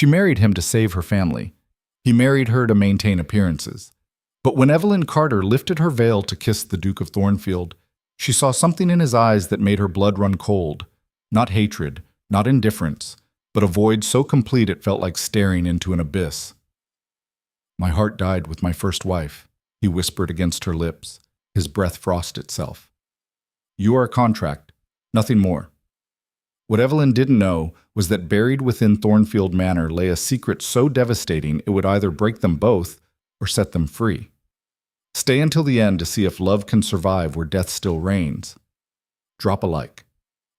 She married him to save her family. He married her to maintain appearances. But when Evelyn Carter lifted her veil to kiss the Duke of Thornfield, she saw something in his eyes that made her blood run cold. Not hatred, not indifference, but a void so complete it felt like staring into an abyss. "My heart died with my first wife," he whispered against her lips. His breath frosted itself. "You are a contract, nothing more." What Evelyn didn't know was that buried within Thornfield Manor lay a secret so devastating it would either break them both or set them free. Stay until the end to see if love can survive where death still reigns. Drop a like,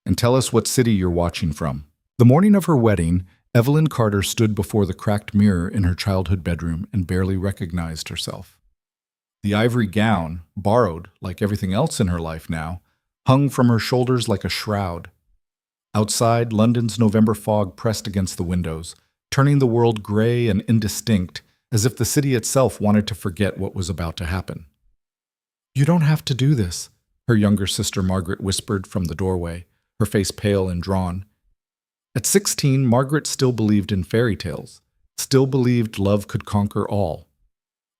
and tell us what city you're watching from. The morning of her wedding, Evelyn Carter stood before the cracked mirror in her childhood bedroom and barely recognized herself. The ivory gown, borrowed like everything else in her life now, hung from her shoulders like a shroud. Outside, London's November fog pressed against the windows, turning the world gray and indistinct, as if the city itself wanted to forget what was about to happen. "You don't have to do this," her younger sister Margaret whispered from the doorway, her face pale and drawn. At 16, Margaret still believed in fairy tales, still believed love could conquer all.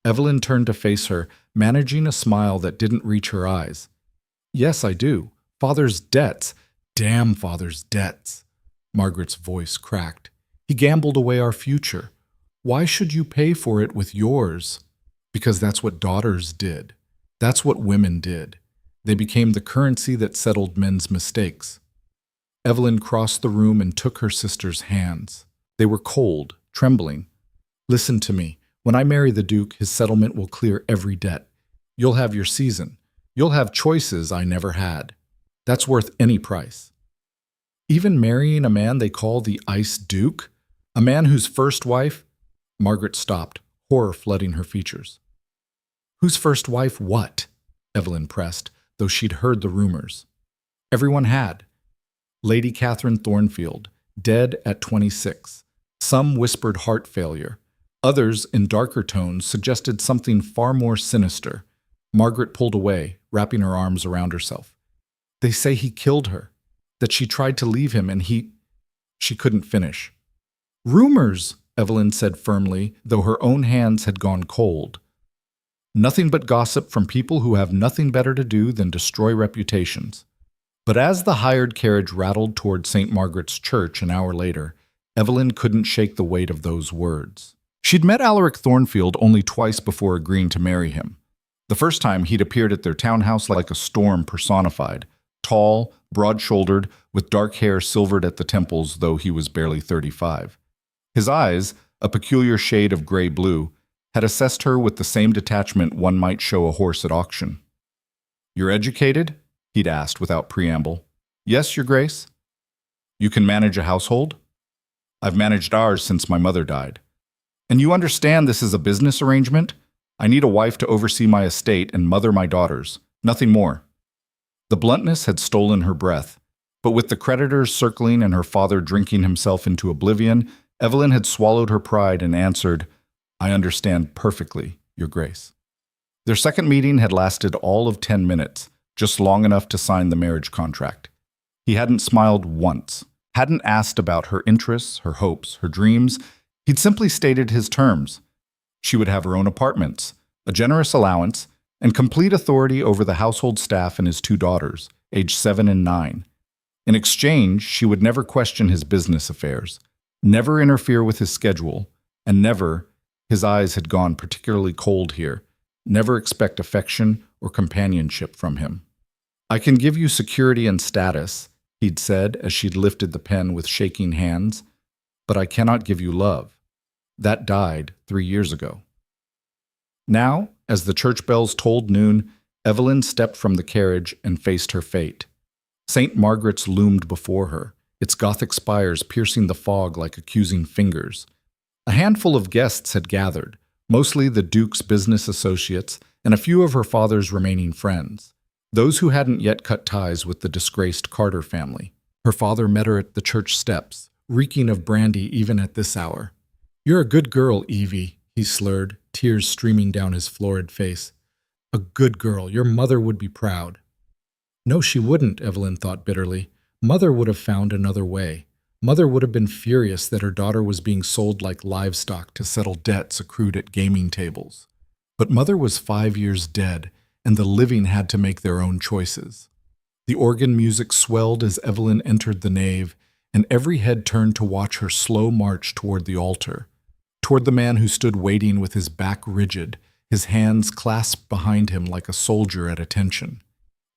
Evelyn turned to face her, managing a smile that didn't reach her eyes. "Yes, I do. Father's debts. Damn father's debts." Margaret's voice cracked. "He gambled away our future. Why should you pay for it with yours?" "Because that's what daughters did. That's what women did. They became the currency that settled men's mistakes." Evelyn crossed the room and took her sister's hands. They were cold, trembling. "Listen to me. When I marry the Duke, his settlement will clear every debt. You'll have your season. You'll have choices I never had. That's worth any price." "Even marrying a man they call the Ice Duke? A man whose first wife—" Margaret stopped, horror flooding her features. "Whose first wife what?" Evelyn pressed, though she'd heard the rumors. Everyone had. Lady Catherine Thornfield, dead at 26. Some whispered heart failure. Others, in darker tones, suggested something far more sinister. Margaret pulled away, wrapping her arms around herself. "They say he killed her, that she tried to leave him and he—" She couldn't finish. "Rumors," Evelyn said firmly, though her own hands had gone cold. "Nothing but gossip from people who have nothing better to do than destroy reputations." But as the hired carriage rattled toward St. Margaret's Church an hour later, Evelyn couldn't shake the weight of those words. She'd met Alaric Thornfield only twice before agreeing to marry him. The first time he'd appeared at their townhouse like a storm personified, tall, broad-shouldered, with dark hair silvered at the temples, though he was barely 35. His eyes, a peculiar shade of gray-blue, had assessed her with the same detachment one might show a horse at auction. "You're educated?" he'd asked without preamble. "Yes, Your Grace." "You can manage a household?" "I've managed ours since my mother died." "And you understand this is a business arrangement? I need a wife to oversee my estate and mother my daughters. Nothing more." The bluntness had stolen her breath, but with the creditors circling and her father drinking himself into oblivion, Evelyn had swallowed her pride and answered, "I understand perfectly, Your Grace." Their second meeting had lasted all of 10 minutes, just long enough to sign the marriage contract. He hadn't smiled once, hadn't asked about her interests, her hopes, her dreams. He'd simply stated his terms. She would have her own apartments, a generous allowance, and complete authority over the household staff and his 2 daughters, aged 7 and 9. In exchange, she would never question his business affairs, never interfere with his schedule, and never, his eyes had gone particularly cold here, never expect affection or companionship from him. "I can give you security and status," he'd said as she'd lifted the pen with shaking hands, "but I cannot give you love. That died 3 years ago." Now, as the church bells tolled noon, Evelyn stepped from the carriage and faced her fate. St. Margaret's loomed before her, its Gothic spires piercing the fog like accusing fingers. A handful of guests had gathered, mostly the Duke's business associates and a few of her father's remaining friends, those who hadn't yet cut ties with the disgraced Carter family. Her father met her at the church steps, reeking of brandy even at this hour. "You're a good girl, Evie," he slurred, tears streaming down his florid face. "A good girl. Your mother would be proud." No, she wouldn't, Evelyn thought bitterly. Mother would have found another way. Mother would have been furious that her daughter was being sold like livestock to settle debts accrued at gaming tables. But Mother was 5 years dead, and the living had to make their own choices. The organ music swelled as Evelyn entered the nave, and every head turned to watch her slow march toward the altar, toward the man who stood waiting with his back rigid, his hands clasped behind him like a soldier at attention.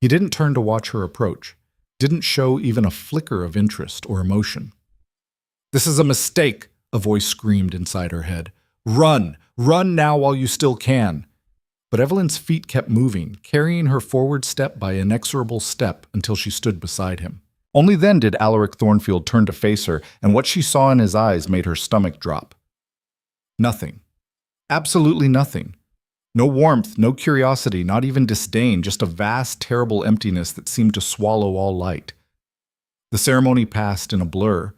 He didn't turn to watch her approach, didn't show even a flicker of interest or emotion. "This is a mistake," a voice screamed inside her head. "Run! Run now while you still can!" But Evelyn's feet kept moving, carrying her forward step by inexorable step until she stood beside him. Only then did Alaric Thornfield turn to face her, and what she saw in his eyes made her stomach drop. Nothing. Absolutely nothing. No warmth, no curiosity, not even disdain, just a vast, terrible emptiness that seemed to swallow all light. The ceremony passed in a blur.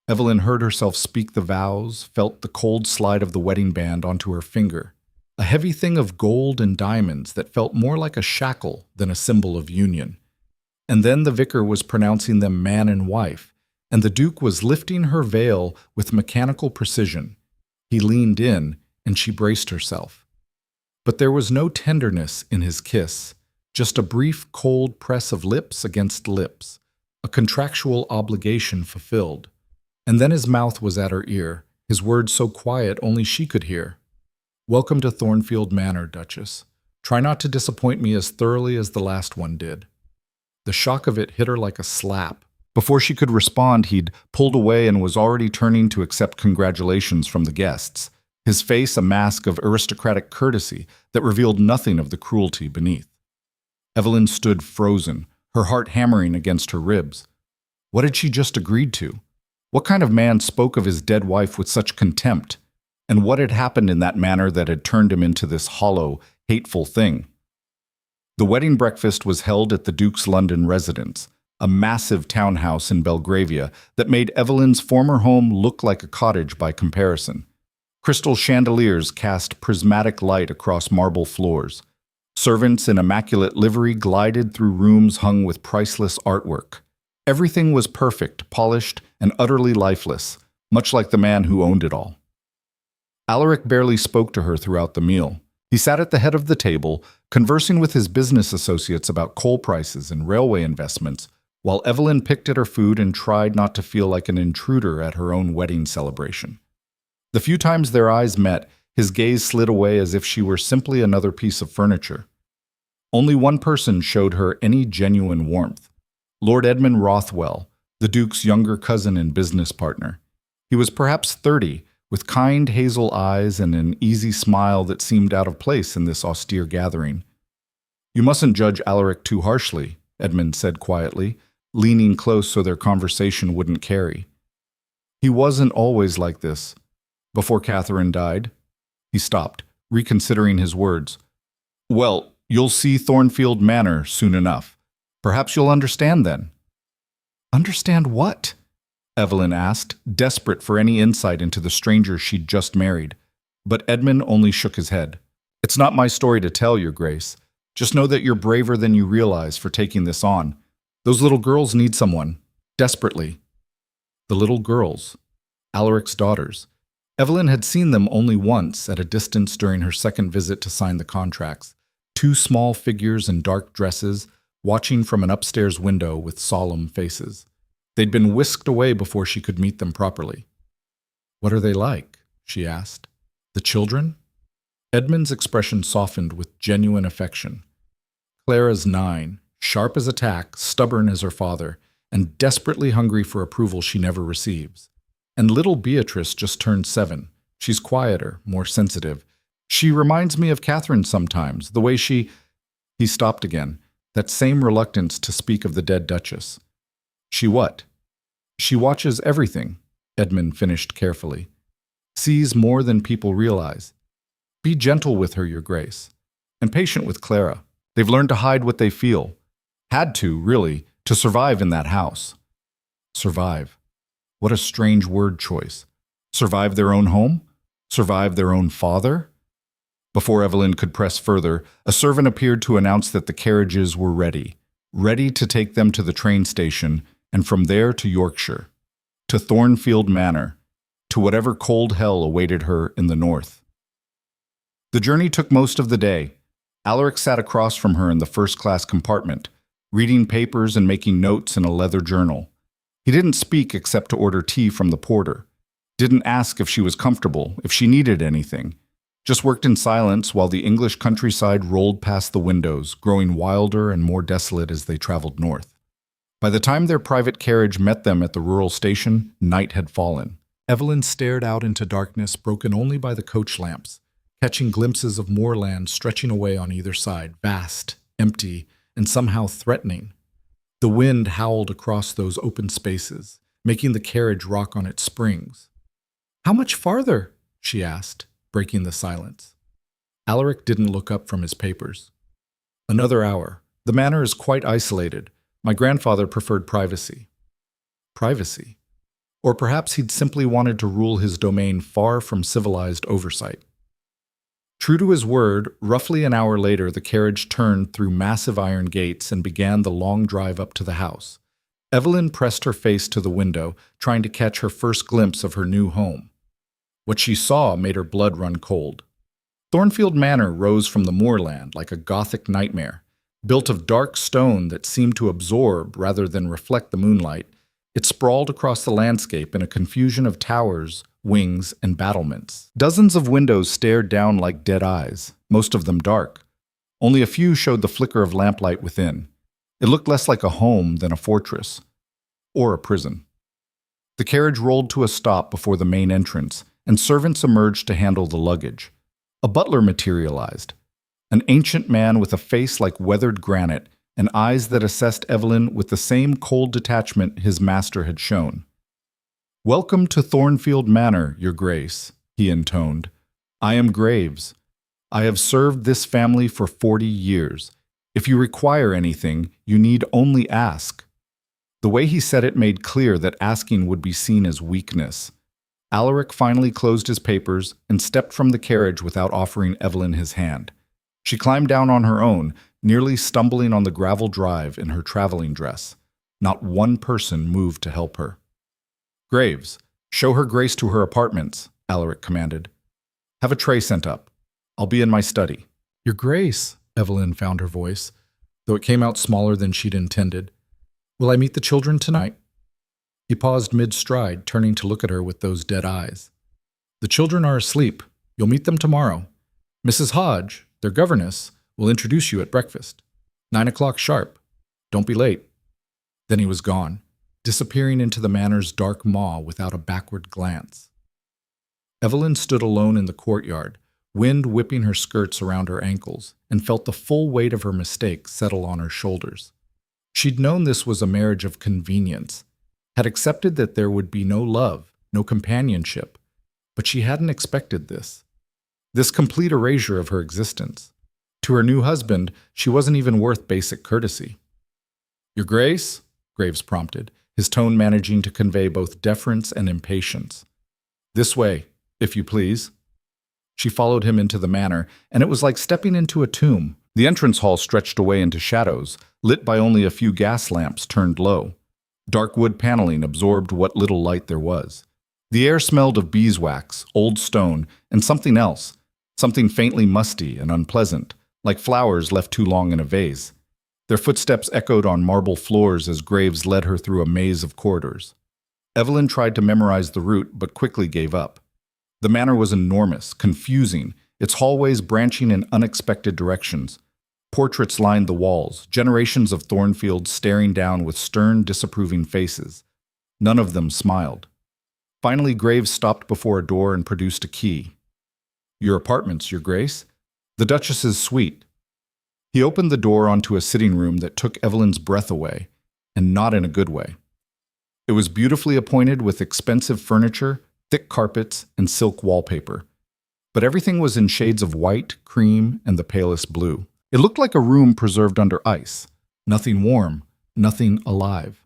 Evelyn heard herself speak the vows, felt the cold slide of the wedding band onto her finger, a heavy thing of gold and diamonds that felt more like a shackle than a symbol of union. And then the vicar was pronouncing them man and wife, and the Duke was lifting her veil with mechanical precision. He leaned in, and she braced herself. But there was no tenderness in his kiss, just a brief, cold press of lips against lips, a contractual obligation fulfilled. And then his mouth was at her ear, his words so quiet only she could hear. "Welcome to Thornfield Manor, Duchess. Try not to disappoint me as thoroughly as the last one did." The shock of it hit her like a slap. Before she could respond, he'd pulled away and was already turning to accept congratulations from the guests, his face a mask of aristocratic courtesy that revealed nothing of the cruelty beneath. Evelyn stood frozen, her heart hammering against her ribs. What had she just agreed to? What kind of man spoke of his dead wife with such contempt? And what had happened in that manner that had turned him into this hollow, hateful thing? The wedding breakfast was held at the Duke's London residence, a massive townhouse in Belgravia that made Evelyn's former home look like a cottage by comparison. Crystal chandeliers cast prismatic light across marble floors. Servants in immaculate livery glided through rooms hung with priceless artwork. Everything was perfect, polished, and utterly lifeless, much like the man who owned it all. Alaric barely spoke to her throughout the meal. He sat at the head of the table, conversing with his business associates about coal prices and railway investments, while Evelyn picked at her food and tried not to feel like an intruder at her own wedding celebration. The few times their eyes met, his gaze slid away as if she were simply another piece of furniture. Only one person showed her any genuine warmth: Lord Edmund Rothwell, the Duke's younger cousin and business partner. He was perhaps 30, with kind hazel eyes and an easy smile that seemed out of place in this austere gathering. "You mustn't judge Alaric too harshly," Edmund said quietly, leaning close so their conversation wouldn't carry. "He wasn't always like this. Before Catherine died." He stopped, reconsidering his words. "Well, you'll see Thornfield Manor soon enough. Perhaps you'll understand then." "Understand what?" Evelyn asked, desperate for any insight into the stranger she'd just married. But Edmund only shook his head. "It's not my story to tell, Your Grace. Just know that you're braver than you realize for taking this on. Those little girls need someone. Desperately." The little girls. Alaric's daughters. Evelyn had seen them only once, at a distance during her second visit to sign the contracts. Two small figures in dark dresses, watching from an upstairs window with solemn faces. They'd been whisked away before she could meet them properly. "What are they like?" she asked. "The children?" Edmund's expression softened with genuine affection. "Clara's 9, sharp as a tack, stubborn as her father, and desperately hungry for approval she never receives. And little Beatrice just turned 7. She's quieter, more sensitive. She reminds me of Catherine sometimes, the way she—" He stopped again, that same reluctance to speak of the dead Duchess. "She what?" "She watches everything," Edmund finished carefully. "Sees more than people realize. Be gentle with her, Your Grace. And patient with Clara. They've learned to hide what they feel. Had to, really, to survive in that house." Survive. What a strange word choice. Survive their own home? Survive their own father? Before Evelyn could press further, a servant appeared to announce that the carriages were ready to take them to the train station and from there to Yorkshire. to Thornfield Manor, to whatever cold hell awaited her in the north. The journey took most of the day. Alaric sat across from her in the first-class compartment, reading papers and making notes in a leather journal. He didn't speak except to order tea from the porter. Didn't ask if she was comfortable, if she needed anything. Just worked in silence while the English countryside rolled past the windows, growing wilder and more desolate as they traveled north. By the time their private carriage met them at the rural station, night had fallen. Evelyn stared out into darkness broken only by the coach lamps, catching glimpses of moorland stretching away on either side, vast, empty, and somehow threatening. The wind howled across those open spaces, making the carriage rock on its springs. "How much farther?" she asked, breaking the silence. Alaric didn't look up from his papers. "Another hour. The manor is quite isolated. My grandfather preferred privacy." Privacy? Or perhaps he'd simply wanted to rule his domain far from civilized oversight. True to his word, roughly an hour later the carriage turned through massive iron gates and began the long drive up to the house. Evelyn pressed her face to the window, trying to catch her first glimpse of her new home. What she saw made her blood run cold. Thornfield Manor rose from the moorland like a Gothic nightmare. Built of dark stone that seemed to absorb rather than reflect the moonlight, it sprawled across the landscape in a confusion of towers, wings, and battlements. Dozens of windows stared down like dead eyes, most of them dark. Only a few showed the flicker of lamplight within. It looked less like a home than a fortress, or a prison. The carriage rolled to a stop before the main entrance, and servants emerged to handle the luggage. A butler materialized, an ancient man with a face like weathered granite and eyes that assessed Evelyn with the same cold detachment his master had shown. "Welcome to Thornfield Manor, Your Grace," he intoned. "I am Graves. I have served this family for 40 years. If you require anything, you need only ask." The way he said it made clear that asking would be seen as weakness. Alaric finally closed his papers and stepped from the carriage without offering Evelyn his hand. She climbed down on her own, nearly stumbling on the gravel drive in her traveling dress. Not one person moved to help her. "Graves, show her Grace to her apartments," Alaric commanded. "Have a tray sent up. I'll be in my study." "Your Grace," Evelyn found her voice, though it came out smaller than she'd intended. "Will I meet the children tonight?" He paused mid-stride, turning to look at her with those dead eyes. "The children are asleep. You'll meet them tomorrow. Mrs. Hodge, their governess, will introduce you at breakfast. 9 o'clock sharp. Don't be late." Then he was gone, disappearing into the manor's dark maw without a backward glance. Evelyn stood alone in the courtyard, wind whipping her skirts around her ankles, and felt the full weight of her mistake settle on her shoulders. She'd known this was a marriage of convenience, had accepted that there would be no love, no companionship, but she hadn't expected this complete erasure of her existence. To her new husband, she wasn't even worth basic courtesy. "Your Grace?" Graves prompted, his tone managing to convey both deference and impatience. "This way, if you please." She followed him into the manor, and it was like stepping into a tomb. The entrance hall stretched away into shadows, lit by only a few gas lamps turned low. Dark wood paneling absorbed what little light there was. The air smelled of beeswax, old stone, and something else, something faintly musty and unpleasant, like flowers left too long in a vase. Their footsteps echoed on marble floors as Graves led her through a maze of corridors. Evelyn tried to memorize the route, but quickly gave up. The manor was enormous, confusing, its hallways branching in unexpected directions. Portraits lined the walls, generations of Thornfield staring down with stern, disapproving faces. None of them smiled. Finally, Graves stopped before a door and produced a key. "Your apartments, Your Grace. The Duchess's suite." He opened the door onto a sitting room that took Evelyn's breath away, and not in a good way. It was beautifully appointed with expensive furniture, thick carpets, and silk wallpaper. But everything was in shades of white, cream, and the palest blue. It looked like a room preserved under ice. Nothing warm, nothing alive.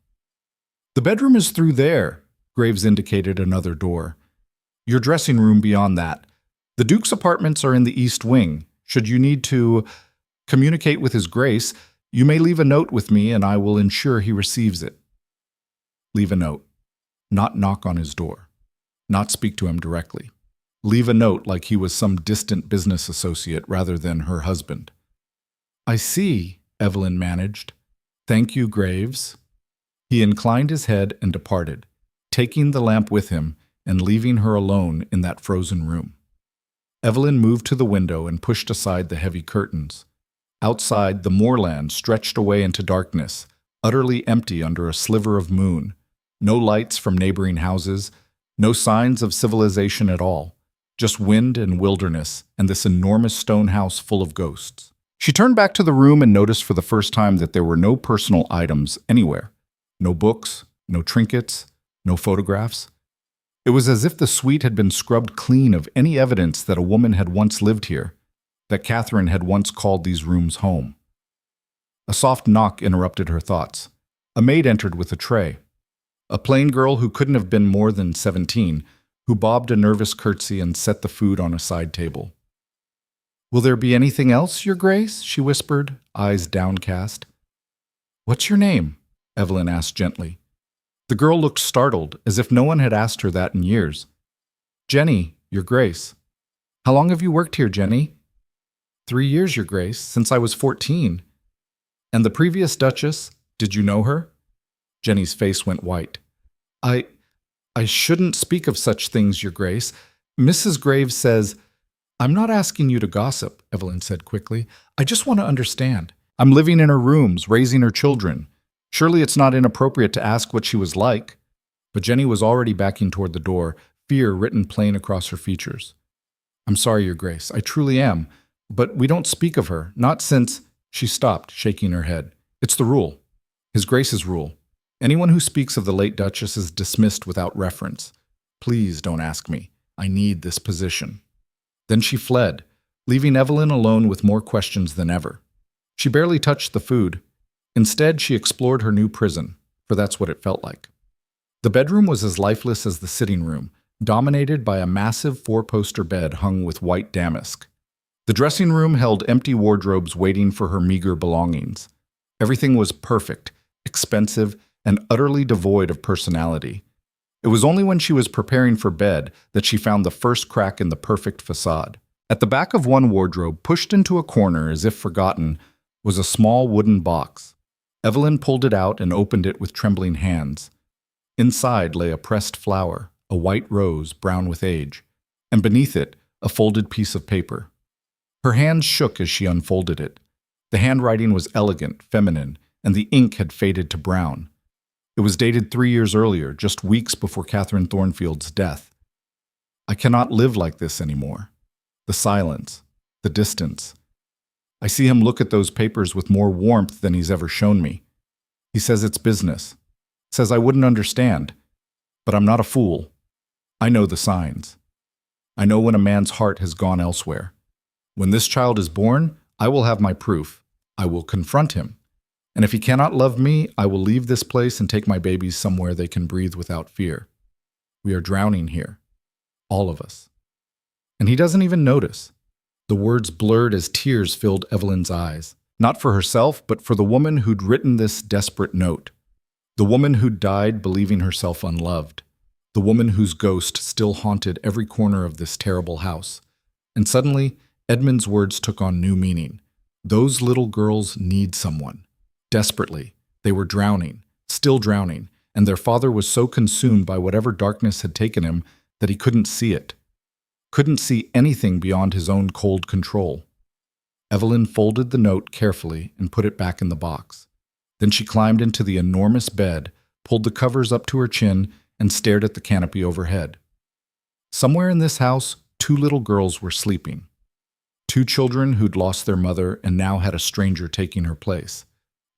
"The bedroom is through there," Graves indicated another door. "Your dressing room beyond that. The Duke's apartments are in the East Wing. Should you need to communicate with His Grace, you may leave a note with me and I will ensure he receives it." Leave a note. not knock on his door, not speak to him directly. Leave a note like he was some distant business associate rather than her husband. "I see," Evelyn managed. "Thank you, Graves." He inclined his head and departed, taking the lamp with him and leaving her alone in that frozen room. Evelyn moved to the window and pushed aside the heavy curtains. Outside, the moorland stretched away into darkness, utterly empty under a sliver of moon. No lights from neighboring houses, no signs of civilization at all. Just wind and wilderness, and this enormous stone house full of ghosts. She turned back to the room and noticed for the first time that there were no personal items anywhere. No books, no trinkets, no photographs. It was as if the suite had been scrubbed clean of any evidence that a woman had once lived here, that Catherine had once called these rooms home. A soft knock interrupted her thoughts. A maid entered with a tray. A plain girl who couldn't have been more than 17, who bobbed a nervous curtsy and set the food on a side table. "Will there be anything else, Your Grace?" she whispered, eyes downcast. "What's your name?" Evelyn asked gently. The girl looked startled, as if no one had asked her that in years. "Jenny, Your Grace." "How long have you worked here, Jenny?" 3 years, Your Grace, since I was 14. "And the previous Duchess, did you know her?" Jenny's face went white. I shouldn't speak of such things, Your Grace. Mrs. Graves says—" "I'm not asking you to gossip," Evelyn said quickly. "I just want to understand. I'm living in her rooms, raising her children. Surely it's not inappropriate to ask what she was like." But Jenny was already backing toward the door, fear written plain across her features. "I'm sorry, Your Grace, I truly am. But we don't speak of her, not since—" She stopped, shaking her head. "It's the rule. His Grace's rule. Anyone who speaks of the late Duchess is dismissed without reference. Please don't ask me. I need this position." Then she fled, leaving Evelyn alone with more questions than ever. She barely touched the food. Instead, she explored her new prison, for that's what it felt like. The bedroom was as lifeless as the sitting room, dominated by a massive four-poster bed hung with white damask. The dressing room held empty wardrobes waiting for her meager belongings. Everything was perfect, expensive, and utterly devoid of personality. It was only when she was preparing for bed that she found the first crack in the perfect facade. At the back of one wardrobe, pushed into a corner as if forgotten, was a small wooden box. Evelyn pulled it out and opened it with trembling hands. Inside lay a pressed flower, a white rose brown with age, and beneath it, a folded piece of paper. Her hands shook as she unfolded it. The handwriting was elegant, feminine, and the ink had faded to brown. It was dated 3 years earlier, just weeks before Catherine Thornfield's death. "I cannot live like this anymore." The silence, the distance. I see him look at those papers with more warmth than he's ever shown me. He says it's business. Says I wouldn't understand. But I'm not a fool. I know the signs. I know when a man's heart has gone elsewhere. When this child is born, I will have my proof. I will confront him. And if he cannot love me, I will leave this place and take my babies somewhere they can breathe without fear. We are drowning here. All of us. And he doesn't even notice. The words blurred as tears filled Evelyn's eyes. Not for herself, but for the woman who'd written this desperate note. The woman who'd died believing herself unloved. The woman whose ghost still haunted every corner of this terrible house. And suddenly, Edmund's words took on new meaning. Those little girls need someone. Desperately, they were drowning, still drowning, and their father was so consumed by whatever darkness had taken him that he couldn't see it. Couldn't see anything beyond his own cold control. Evelyn folded the note carefully and put it back in the box. Then she climbed into the enormous bed, pulled the covers up to her chin, and stared at the canopy overhead. Somewhere in this house, 2 little girls were sleeping. 2 children who'd lost their mother and now had a stranger taking her place.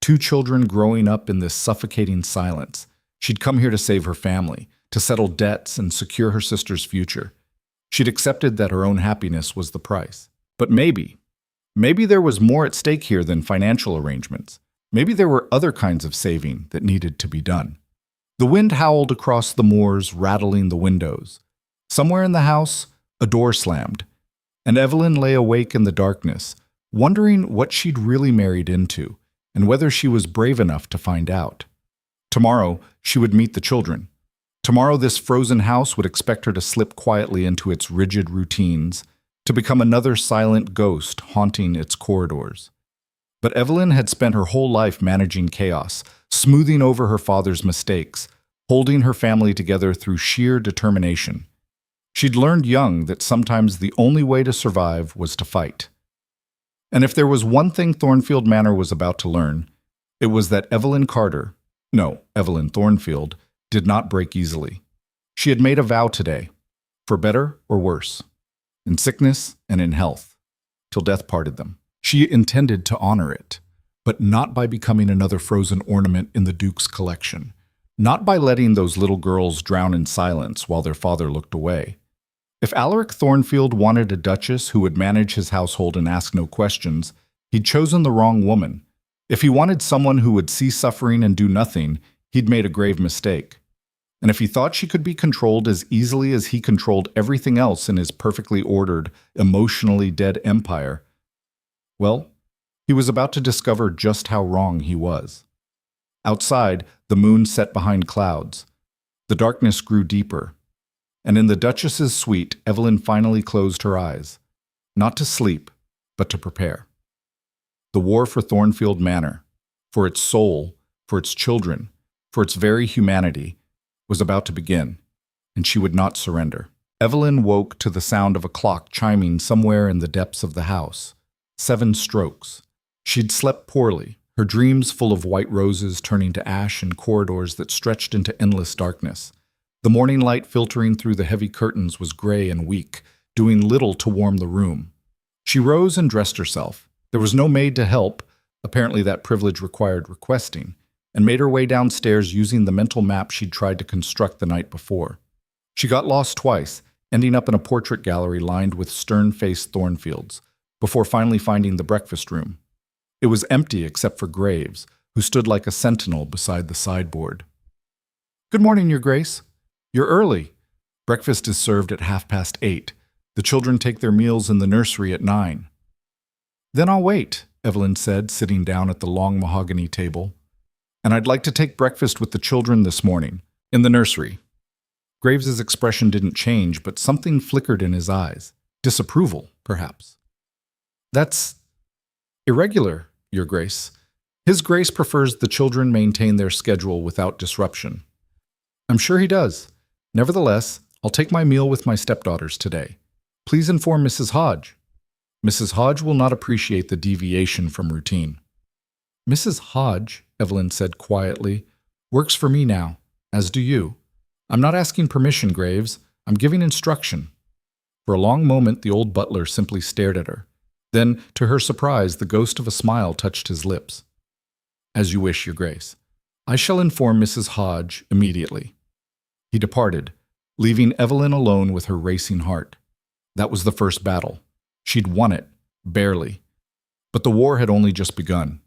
2 children growing up in this suffocating silence. She'd come here to save her family, to settle debts and secure her sister's future. She'd accepted that her own happiness was the price. But maybe there was more at stake here than financial arrangements. Maybe there were other kinds of saving that needed to be done. The wind howled across the moors, rattling the windows. Somewhere in the house, a door slammed, and Evelyn lay awake in the darkness, wondering what she'd really married into, and whether she was brave enough to find out. Tomorrow, she would meet the children. Tomorrow this frozen house would expect her to slip quietly into its rigid routines, to become another silent ghost haunting its corridors. But Evelyn had spent her whole life managing chaos, smoothing over her father's mistakes, holding her family together through sheer determination. She'd learned young that sometimes the only way to survive was to fight. And if there was one thing Thornfield Manor was about to learn, it was that Evelyn Thornfield, did not break easily. She had made a vow today, for better or worse, in sickness and in health, till death parted them. She intended to honor it, but not by becoming another frozen ornament in the Duke's collection, not by letting those little girls drown in silence while their father looked away. If Alaric Thornfield wanted a duchess who would manage his household and ask no questions, he'd chosen the wrong woman. If he wanted someone who would see suffering and do nothing, he'd made a grave mistake. And if he thought she could be controlled as easily as he controlled everything else in his perfectly ordered, emotionally dead empire, well, he was about to discover just how wrong he was. Outside, the moon set behind clouds. The darkness grew deeper. And in the Duchess's suite, Evelyn finally closed her eyes, not to sleep, but to prepare. The war for Thornfield Manor, for its soul, for its children, for its very humanity, was about to begin, and she would not surrender. Evelyn woke to the sound of a clock chiming somewhere in the depths of the house. 7 strokes. She'd slept poorly, her dreams full of white roses turning to ash in corridors that stretched into endless darkness. The morning light filtering through the heavy curtains was gray and weak, doing little to warm the room. She rose and dressed herself. There was no maid to help, apparently that privilege required requesting, and made her way downstairs using the mental map she'd tried to construct the night before. She got lost twice, ending up in a portrait gallery lined with stern-faced Thornfields, before finally finding the breakfast room. It was empty except for Graves, who stood like a sentinel beside the sideboard. "Good morning, Your Grace. You're early. Breakfast is served at 8:30. The children take their meals in the nursery at 9. "Then I'll wait," Evelyn said, sitting down at the long mahogany table. "And I'd like to take breakfast with the children this morning, in the nursery." Graves's expression didn't change, but something flickered in his eyes. Disapproval, perhaps. "That's irregular, Your Grace. His Grace prefers the children maintain their schedule without disruption." "I'm sure he does. Nevertheless, I'll take my meal with my stepdaughters today. Please inform Mrs. Hodge." "Mrs. Hodge will not appreciate the deviation from routine." "Mrs. Hodge," Evelyn said quietly, "works for me now, as do you. I'm not asking permission, Graves. I'm giving instruction." For a long moment, the old butler simply stared at her. Then, to her surprise, the ghost of a smile touched his lips. "As you wish, Your Grace. I shall inform Mrs. Hodge immediately." He departed, leaving Evelyn alone with her racing heart. That was the first battle. She'd won it, barely. But the war had only just begun.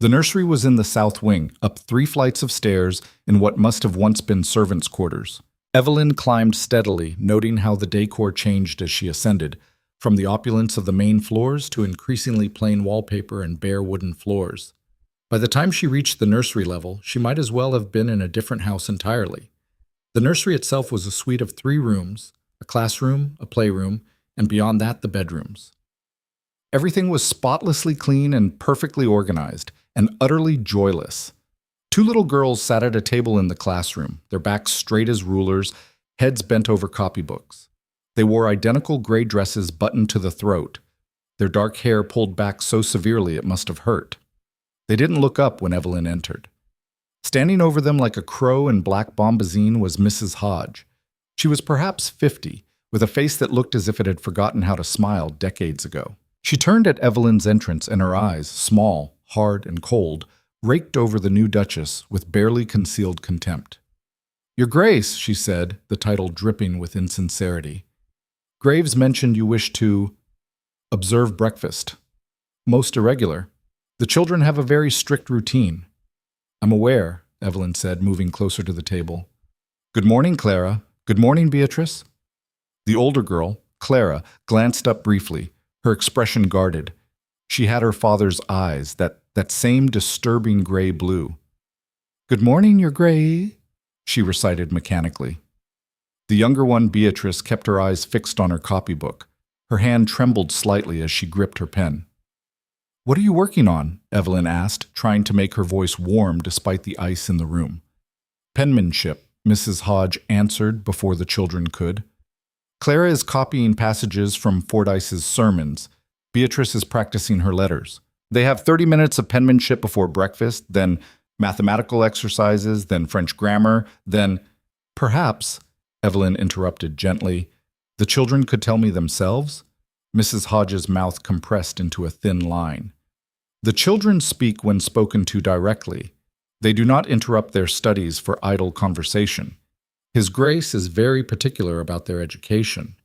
The nursery was in the south wing, up 3 flights of stairs in what must have once been servants' quarters. Evelyn climbed steadily, noting how the decor changed as she ascended, from the opulence of the main floors to increasingly plain wallpaper and bare wooden floors. By the time she reached the nursery level, she might as well have been in a different house entirely. The nursery itself was a suite of 3 rooms, a classroom, a playroom, and beyond that, the bedrooms. Everything was spotlessly clean and perfectly organized, and utterly joyless. 2 little girls sat at a table in the classroom, their backs straight as rulers, heads bent over copybooks. They wore identical gray dresses buttoned to the throat, their dark hair pulled back so severely it must have hurt. They didn't look up when Evelyn entered. Standing over them like a crow in black bombazine was Mrs. Hodge. She was perhaps 50, with a face that looked as if it had forgotten how to smile decades ago. She turned at Evelyn's entrance, and her eyes, small, hard, and cold, raked over the new Duchess with barely concealed contempt. "Your Grace," she said, the title dripping with insincerity. "Graves mentioned you wish to observe breakfast. Most irregular. The children have a very strict routine." "I'm aware," Evelyn said, moving closer to the table. "Good morning, Clara. Good morning, Beatrice." The older girl, Clara, glanced up briefly, her expression guarded. She had her father's eyes, that same disturbing gray blue. "Good morning, Your Gray," she recited mechanically. The younger one, Beatrice, kept her eyes fixed on her copybook. Her hand trembled slightly as she gripped her pen. "What are you working on?" Evelyn asked, trying to make her voice warm despite the ice in the room. "Penmanship," Mrs. Hodge answered before the children could. "Clara is copying passages from Fordyce's sermons. Beatrice is practicing her letters. They have 30 minutes of penmanship before breakfast, then mathematical exercises, then French grammar, then—" "Perhaps," Evelyn interrupted gently, "the children could tell me themselves?" Mrs. Hodge's mouth compressed into a thin line. "The children speak when spoken to directly. They do not interrupt their studies for idle conversation. His Grace is very particular about their education."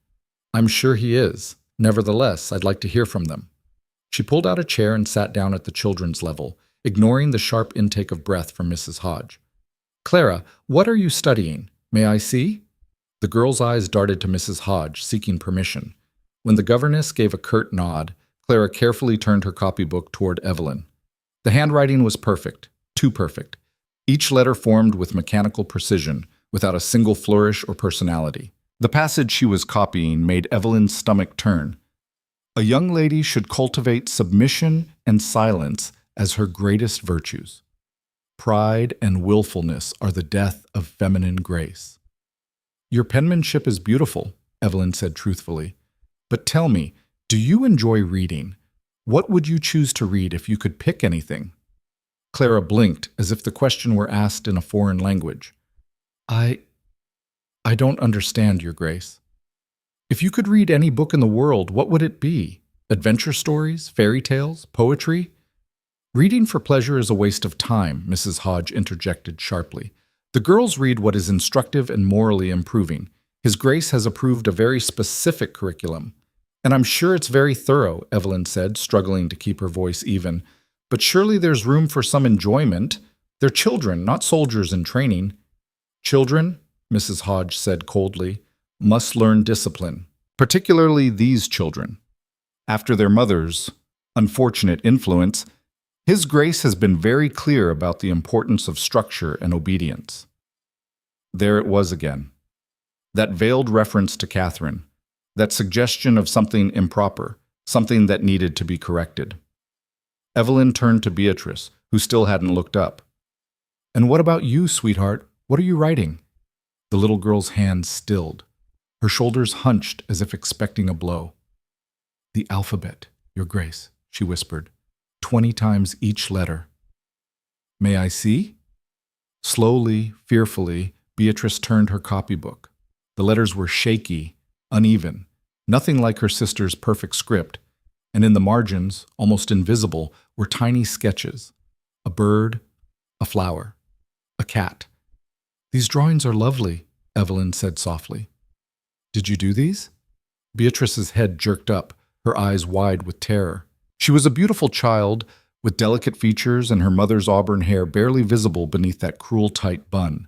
"I'm sure he is. Nevertheless, I'd like to hear from them." She pulled out a chair and sat down at the children's level, ignoring the sharp intake of breath from Mrs. Hodge. "Clara, what are you studying? May I see?" The girl's eyes darted to Mrs. Hodge, seeking permission. When the governess gave a curt nod, Clara carefully turned her copybook toward Evelyn. The handwriting was perfect, too perfect. Each letter formed with mechanical precision, without a single flourish or personality. The passage she was copying made Evelyn's stomach turn. "A young lady should cultivate submission and silence as her greatest virtues. Pride and willfulness are the death of feminine grace." "Your penmanship is beautiful," Evelyn said truthfully. "But tell me, do you enjoy reading? What would you choose to read if you could pick anything?" Clara blinked, as if the question were asked in a foreign language. I don't understand, Your Grace." "If you could read any book in the world, what would it be? Adventure stories, fairy tales, poetry?" "Reading for pleasure is a waste of time," Mrs. Hodge interjected sharply. "The girls read what is instructive and morally improving. His Grace has approved a very specific curriculum." "And I'm sure it's very thorough," Evelyn said, struggling to keep her voice even. "But surely there's room for some enjoyment. They're children, not soldiers in training." "Children," Mrs. Hodge said coldly, "must learn discipline, particularly these children. After their mother's unfortunate influence, His Grace has been very clear about the importance of structure and obedience." There it was again. That veiled reference to Catherine, that suggestion of something improper, something that needed to be corrected. Evelyn turned to Beatrice, who still hadn't looked up. "And what about you, sweetheart? What are you writing?" The little girl's hands stilled. Her shoulders hunched as if expecting a blow. "The alphabet, Your Grace," she whispered, 20 times each letter. "May I see?" Slowly, fearfully, Beatrice turned her copybook. The letters were shaky, uneven, nothing like her sister's perfect script, and in the margins, almost invisible, were tiny sketches. A bird, a flower, a cat. "These drawings are lovely," Evelyn said softly. "Did you do these?" Beatrice's head jerked up, her eyes wide with terror. She was a beautiful child, with delicate features and her mother's auburn hair barely visible beneath that cruel tight bun.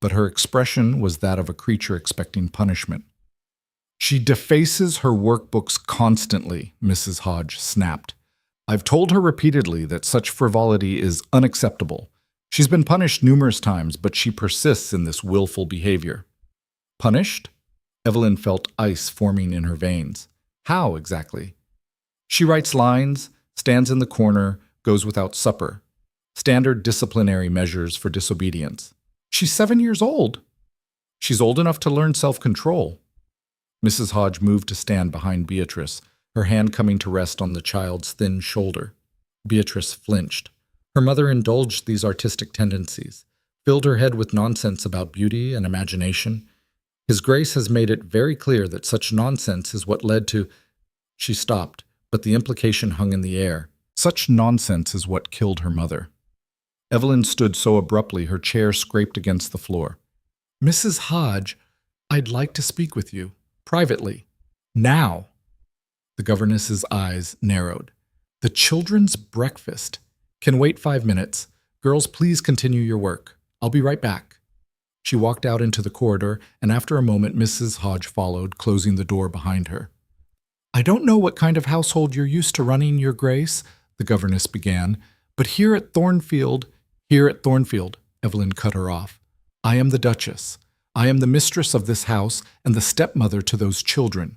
But her expression was that of a creature expecting punishment. "She defaces her workbooks constantly," Mrs. Hodge snapped. "I've told her repeatedly that such frivolity is unacceptable. She's been punished numerous times, but she persists in this willful behavior." "Punished?" Evelyn felt ice forming in her veins. "How, exactly?" "She writes lines, stands in the corner, goes without supper. Standard disciplinary measures for disobedience. She's 7 years old. She's old enough to learn self-control." Mrs. Hodge moved to stand behind Beatrice, her hand coming to rest on the child's thin shoulder. Beatrice flinched. Her mother indulged these artistic tendencies, filled her head with nonsense about beauty and imagination. His Grace has made it very clear that such nonsense is what led to— She stopped, but the implication hung in the air. Such nonsense is what killed her mother. Evelyn stood so abruptly her chair scraped against the floor. "Mrs. Hodge, I'd like to speak with you, privately. Now." The governess's eyes narrowed. "The children's breakfast can wait 5 minutes. Girls, please continue your work. I'll be right back." She walked out into the corridor, and after a moment Mrs. Hodge followed, closing the door behind her. "I don't know what kind of household you're used to running, Your Grace," the governess began, "but here at Thornfield, Evelyn cut her off. I am the Duchess. I am the mistress of this house and the stepmother to those children.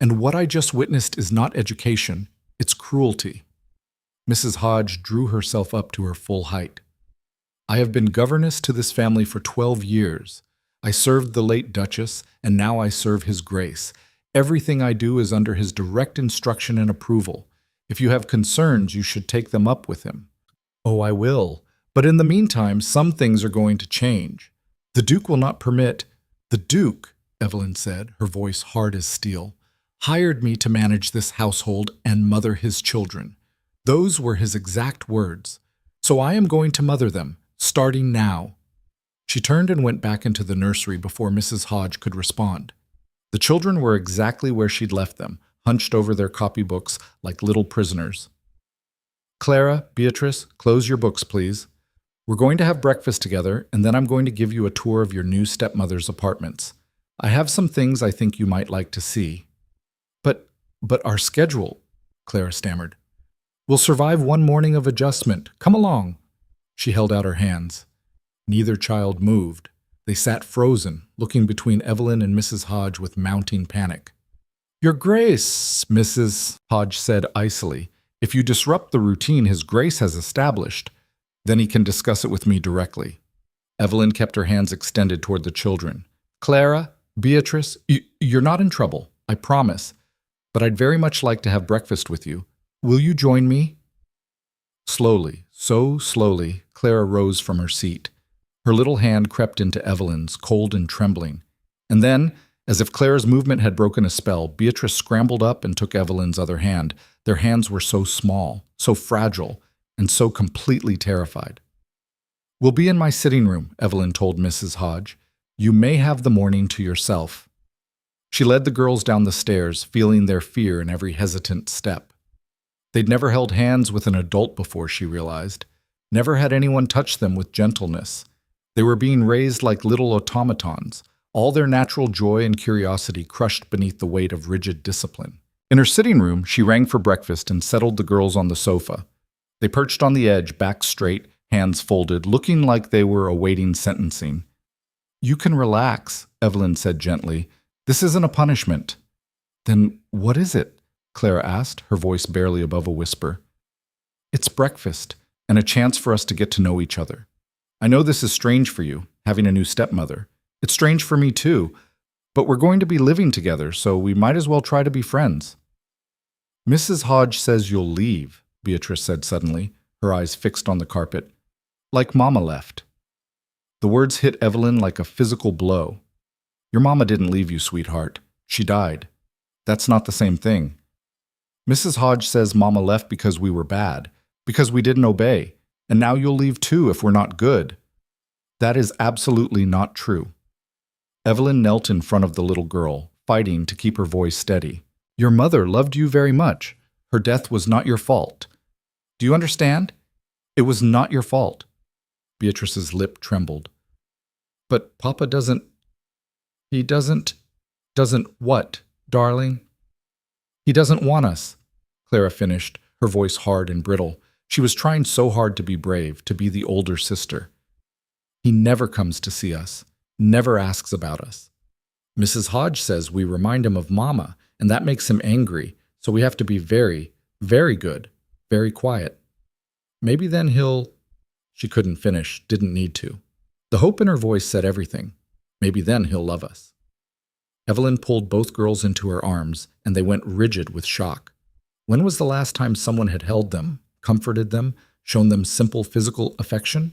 And what I just witnessed is not education, it's cruelty. Mrs. Hodge drew herself up to her full height. I have been governess to this family for 12 years. I served the late Duchess, and now I serve His Grace. Everything I do is under his direct instruction and approval. If you have concerns, you should take them up with him. Oh, I will. But in the meantime, some things are going to change. The Duke will not permit— The Duke, Evelyn said, her voice hard as steel, hired me to manage this household and mother his children. Those were his exact words. So I am going to mother them, starting now. She turned and went back into the nursery before Mrs. Hodge could respond. The children were exactly where she'd left them, hunched over their copybooks like little prisoners. Clara, Beatrice, close your books, please. We're going to have breakfast together, and then I'm going to give you a tour of your new stepmother's apartments. I have some things I think you might like to see. But our schedule, Clara stammered. We'll survive one morning of adjustment. Come along. She held out her hands. Neither child moved. They sat frozen, looking between Evelyn and Mrs. Hodge with mounting panic. Your Grace, Mrs. Hodge said icily, if you disrupt the routine His Grace has established, then he can discuss it with me directly. Evelyn kept her hands extended toward the children. Clara, Beatrice, you're not in trouble, I promise. But I'd very much like to have breakfast with you. Will you join me? Slowly, so slowly, Clara rose from her seat. Her little hand crept into Evelyn's, cold and trembling. And then, as if Clara's movement had broken a spell, Beatrice scrambled up and took Evelyn's other hand. Their hands were so small, so fragile, and so completely terrified. We'll be in my sitting room, Evelyn told Mrs. Hodge. You may have the morning to yourself. She led the girls down the stairs, feeling their fear in every hesitant step. They'd never held hands with an adult before, she realized. Never had anyone touch them with gentleness. They were being raised like little automatons, all their natural joy and curiosity crushed beneath the weight of rigid discipline. In her sitting room, she rang for breakfast and settled the girls on the sofa. They perched on the edge, back straight, hands folded, looking like they were awaiting sentencing. You can relax, Evelyn said gently. This isn't a punishment. Then what is it? Clara asked, her voice barely above a whisper. It's breakfast, and a chance for us to get to know each other. I know this is strange for you, having a new stepmother. It's strange for me too, but we're going to be living together, so we might as well try to be friends. Mrs. Hodge says you'll leave, Beatrice said suddenly, her eyes fixed on the carpet. Like Mama left. The words hit Evelyn like a physical blow. Your Mama didn't leave you, sweetheart. She died. That's not the same thing. Mrs. Hodge says Mama left because we were bad, because we didn't obey, and now you'll leave too if we're not good. That is absolutely not true. Evelyn knelt in front of the little girl, fighting to keep her voice steady. Your mother loved you very much. Her death was not your fault. Do you understand? It was not your fault. Beatrice's lip trembled. But Papa doesn't— He doesn't what, darling? He doesn't want us, Clara finished, her voice hard and brittle. She was trying so hard to be brave, to be the older sister. He never comes to see us, never asks about us. Mrs. Hodge says we remind him of Mama, and that makes him angry, so we have to be very, very good, very quiet. Maybe then he'll— She couldn't finish, didn't need to. The hope in her voice said everything. Maybe then he'll love us. Evelyn pulled both girls into her arms, and they went rigid with shock. When was the last time someone had held them, comforted them, shown them simple physical affection?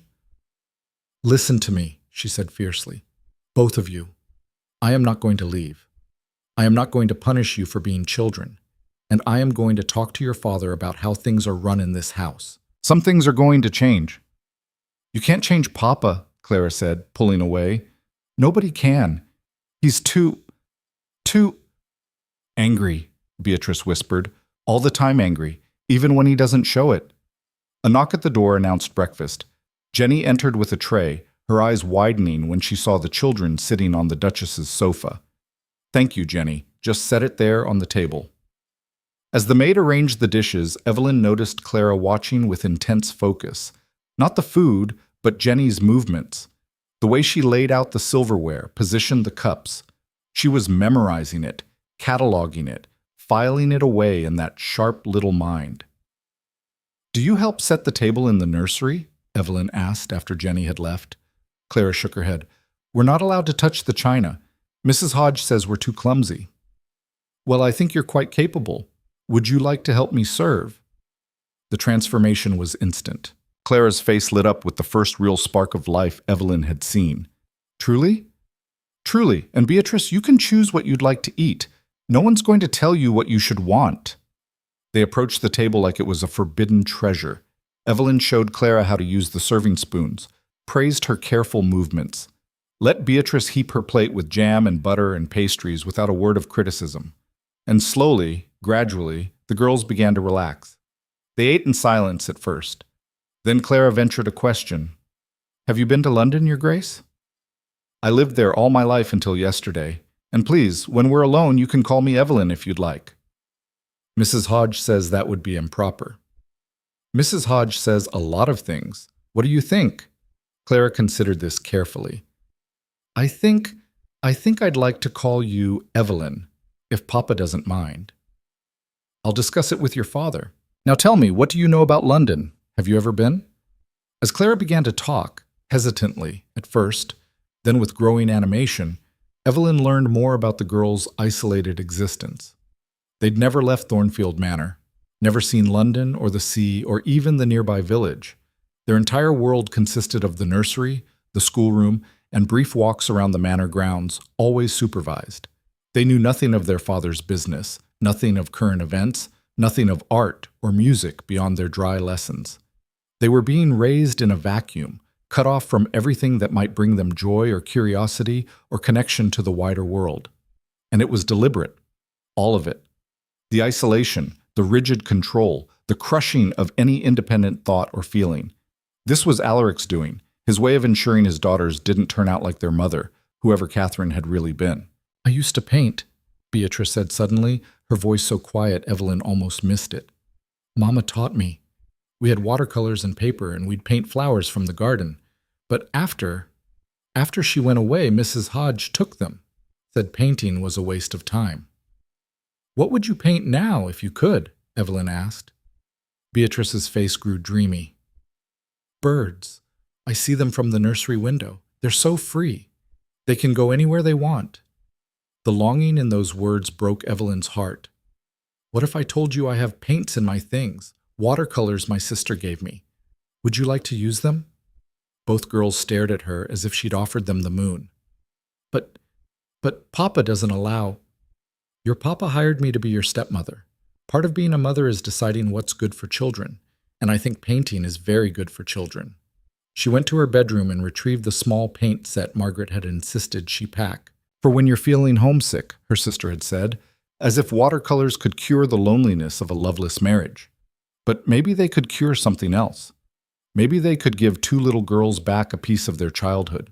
Listen to me, she said fiercely. Both of you. I am not going to leave. I am not going to punish you for being children. And I am going to talk to your father about how things are run in this house. Some things are going to change. You can't change Papa, Clara said, pulling away. Nobody can. He's too angry, Beatrice whispered. All the time angry, even when he doesn't show it. A knock at the door announced breakfast. Jenny entered with a tray, her eyes widening when she saw the children sitting on the Duchess's sofa. Thank you, Jenny. Just set it there on the table. As the maid arranged the dishes, Evelyn noticed Clara watching with intense focus. Not the food, but Jenny's movements. The way she laid out the silverware, positioned the cups. She was memorizing it, cataloging it, filing it away in that sharp little mind. "Do you help set the table in the nursery?" Evelyn asked after Jenny had left. Clara shook her head. "We're not allowed to touch the china. Mrs. Hodge says we're too clumsy." "Well, I think you're quite capable. Would you like to help me serve?" The transformation was instant. Clara's face lit up with the first real spark of life Evelyn had seen. "Truly?" "Truly. And Beatrice, you can choose what you'd like to eat. No one's going to tell you what you should want." They approached the table like it was a forbidden treasure. Evelyn showed Clara how to use the serving spoons, praised her careful movements. Let Beatrice heap her plate with jam and butter and pastries without a word of criticism. And slowly, gradually, the girls began to relax. They ate in silence at first. Then Clara ventured a question. "Have you been to London, Your Grace?" "I lived there all my life until yesterday. And please, when we're alone, you can call me Evelyn if you'd like." "Mrs. Hodge says that would be improper." "Mrs. Hodge says a lot of things. What do you think?" Clara considered this carefully. I think I'd like to call you Evelyn, if Papa doesn't mind." "I'll discuss it with your father. Now tell me, what do you know about London? Have you ever been?" As Clara began to talk, hesitantly at first, then with growing animation, Evelyn learned more about the girls' isolated existence. They'd never left Thornfield Manor, never seen London or the sea or even the nearby village. Their entire world consisted of the nursery, the schoolroom, and brief walks around the manor grounds, always supervised. They knew nothing of their father's business, nothing of current events, nothing of art or music beyond their dry lessons. They were being raised in a vacuum, cut off from everything that might bring them joy or curiosity or connection to the wider world. And it was deliberate, all of it. The isolation, the rigid control, the crushing of any independent thought or feeling. This was Alaric's doing, his way of ensuring his daughters didn't turn out like their mother, whoever Catherine had really been. "I used to paint," Beatrice said suddenly, her voice so quiet Evelyn almost missed it. "Mama taught me. We had watercolors and paper, and we'd paint flowers from the garden. But after she went away, Mrs. Hodge took them, said painting was a waste of time." "What would you paint now, if you could?" Evelyn asked. Beatrice's face grew dreamy. "Birds. I see them from the nursery window. They're so free. They can go anywhere they want." The longing in those words broke Evelyn's heart. "What if I told you I have paints in my things, watercolors my sister gave me? Would you like to use them?" Both girls stared at her as if she'd offered them the moon. But Papa doesn't allow." "Your Papa hired me to be your stepmother. Part of being a mother is deciding what's good for children, and I think painting is very good for children." She went to her bedroom and retrieved the small paint set Margaret had insisted she pack. "For when you're feeling homesick," her sister had said, as if watercolors could cure the loneliness of a loveless marriage. But maybe they could cure something else. Maybe they could give two little girls back a piece of their childhood.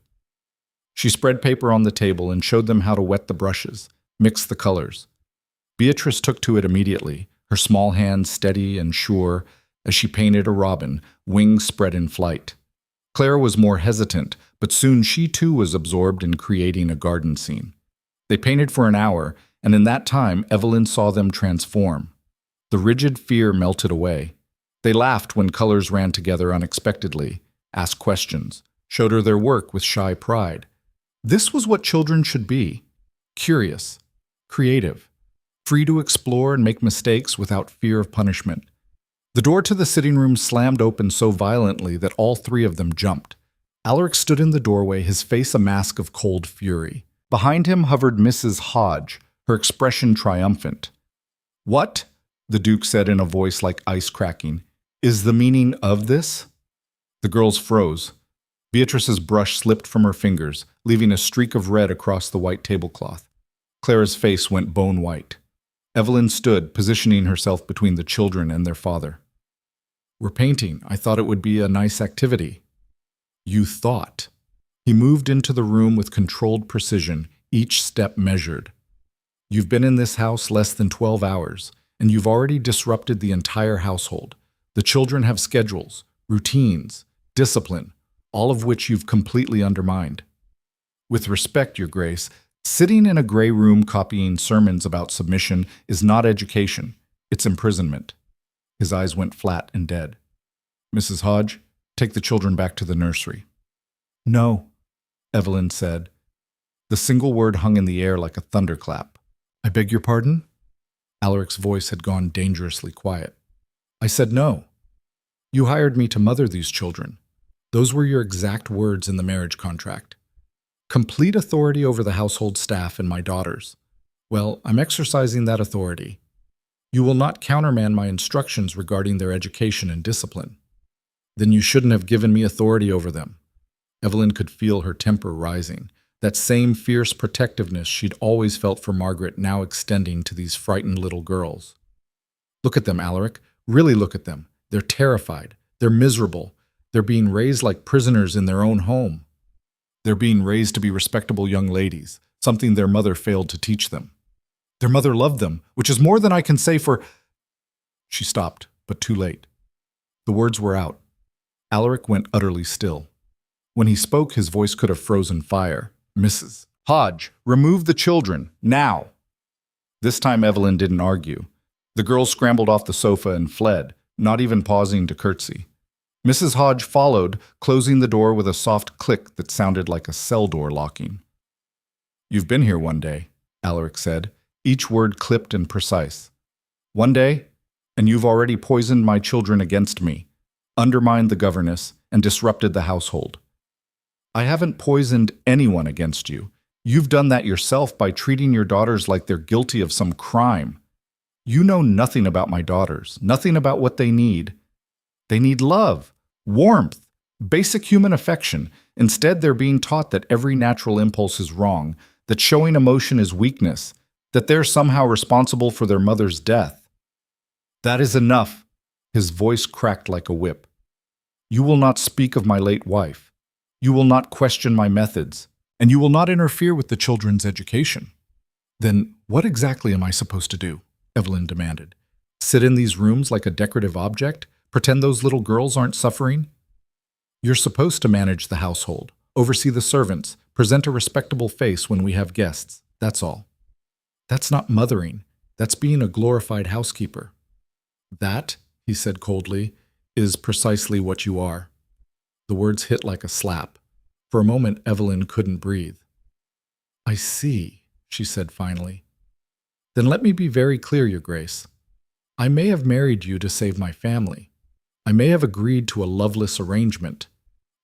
She spread paper on the table and showed them how to wet the brushes, mix the colors. Beatrice took to it immediately, her small hands steady and sure as she painted a robin, wings spread in flight. Clara was more hesitant, but soon she too was absorbed in creating a garden scene. They painted for an hour, and in that time Evelyn saw them transform. The rigid fear melted away. They laughed when colors ran together unexpectedly, asked questions, showed her their work with shy pride. This was what children should be: curious, creative, free to explore and make mistakes without fear of punishment. The door to the sitting room slammed open so violently that all three of them jumped. Alaric stood in the doorway, his face a mask of cold fury. Behind him hovered Mrs. Hodge, her expression triumphant. "What?" the Duke said in a voice like ice cracking. "Is the meaning of this?" The girls froze. Beatrice's brush slipped from her fingers, leaving a streak of red across the white tablecloth. Clara's face went bone white. Evelyn stood, positioning herself between the children and their father. "We're painting. I thought it would be a nice activity." "You thought." He moved into the room with controlled precision, each step measured. "You've been in this house less than 12 hours, and you've already disrupted the entire household. The children have schedules, routines, discipline. all of which you've completely undermined. With respect, Your Grace, sitting in a gray room copying sermons about submission is not education, it's imprisonment. His eyes went flat and dead. Mrs. Hodge, take the children back to the nursery. No, Evelyn said. The single word hung in the air like a thunderclap. I beg your pardon? Alaric's voice had gone dangerously quiet. I said no. You hired me to mother these children. Those were your exact words in the marriage contract. Complete authority over the household staff and my daughters. Well, I'm exercising that authority. You will not countermand my instructions regarding their education and discipline. Then you shouldn't have given me authority over them. Evelyn could feel her temper rising, that same fierce protectiveness she'd always felt for Margaret now extending to these frightened little girls. Look at them, Alaric. Really look at them. They're terrified. They're miserable. They're being raised like prisoners in their own home. They're being raised to be respectable young ladies, something their mother failed to teach them. Their mother loved them, which is more than I can say for... She stopped, but too late. The words were out. Alaric went utterly still. When he spoke, his voice could have frozen fire. Mrs. Hodge, remove the children, now! This time Evelyn didn't argue. The girls scrambled off the sofa and fled, not even pausing to curtsy. Mrs. Hodge followed, closing the door with a soft click that sounded like a cell door locking. You've been here one day, Alaric said, each word clipped and precise. One day, and you've already poisoned my children against me, undermined the governess, and disrupted the household. I haven't poisoned anyone against you. You've done that yourself by treating your daughters like they're guilty of some crime. You know nothing about my daughters, nothing about what they need. They need love, warmth, basic human affection. Instead, they're being taught that every natural impulse is wrong, that showing emotion is weakness, that they're somehow responsible for their mother's death. That is enough. His voice cracked like a whip. You will not speak of my late wife. You will not question my methods, and you will not interfere with the children's education. Then what exactly am I supposed to do? Evelyn demanded. Sit in these rooms like a decorative object? Pretend those little girls aren't suffering? You're supposed to manage the household, oversee the servants, present a respectable face when we have guests. That's all. That's not mothering. That's being a glorified housekeeper. That, he said coldly, is precisely what you are. The words hit like a slap. For a moment, Evelyn couldn't breathe. I see, she said finally. Then let me be very clear, Your Grace. I may have married you to save my family. I may have agreed to a loveless arrangement,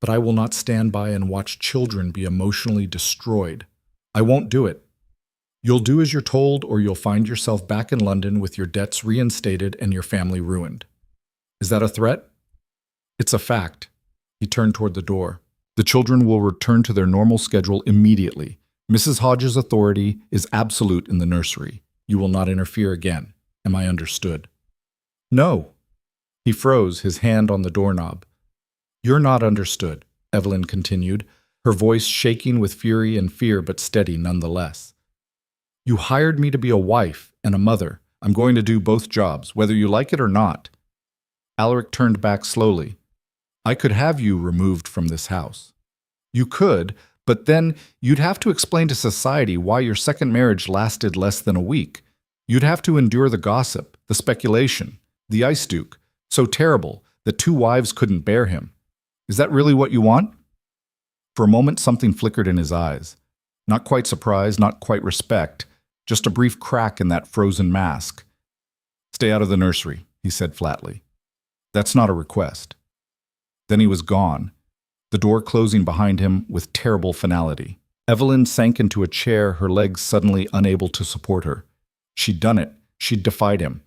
but I will not stand by and watch children be emotionally destroyed. I won't do it. You'll do as you're told, or you'll find yourself back in London with your debts reinstated and your family ruined. Is that a threat? It's a fact. He turned toward the door. The children will return to their normal schedule immediately. Mrs. Hodge's authority is absolute in the nursery. You will not interfere again. Am I understood? No. He froze, his hand on the doorknob. You're not understood, Evelyn continued, her voice shaking with fury and fear but steady nonetheless. You hired me to be a wife and a mother. I'm going to do both jobs, whether you like it or not. Alaric turned back slowly. I could have you removed from this house. You could, but then you'd have to explain to society why your second marriage lasted less than a week. You'd have to endure the gossip, the speculation, the ice duke, so terrible that 2 wives couldn't bear him. Is that really what you want? For a moment, something flickered in his eyes. Not quite surprise, not quite respect, just a brief crack in that frozen mask. Stay out of the nursery, he said flatly. That's not a request. Then he was gone, the door closing behind him with terrible finality. Evelyn sank into a chair, her legs suddenly unable to support her. She'd done it. She'd defied him.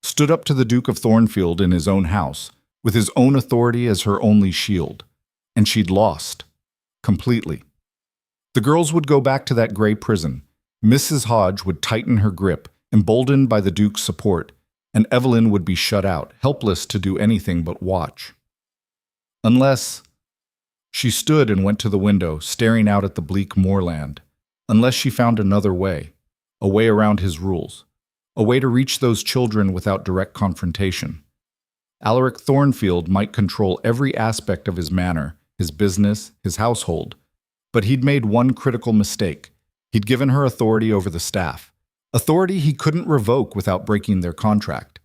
Stood up to the Duke of Thornfield in his own house, with his own authority as her only shield. And she'd lost. Completely. The girls would go back to that gray prison. Mrs. Hodge would tighten her grip, emboldened by the Duke's support, and Evelyn would be shut out, helpless to do anything but watch. Unless... She stood and went to the window, staring out at the bleak moorland. Unless she found another way, a way around his rules, a way to reach those children without direct confrontation. Alaric Thornfield might control every aspect of his manor, his business, his household. But he'd made one critical mistake. He'd given her authority over the staff. Authority he couldn't revoke without breaking their contract.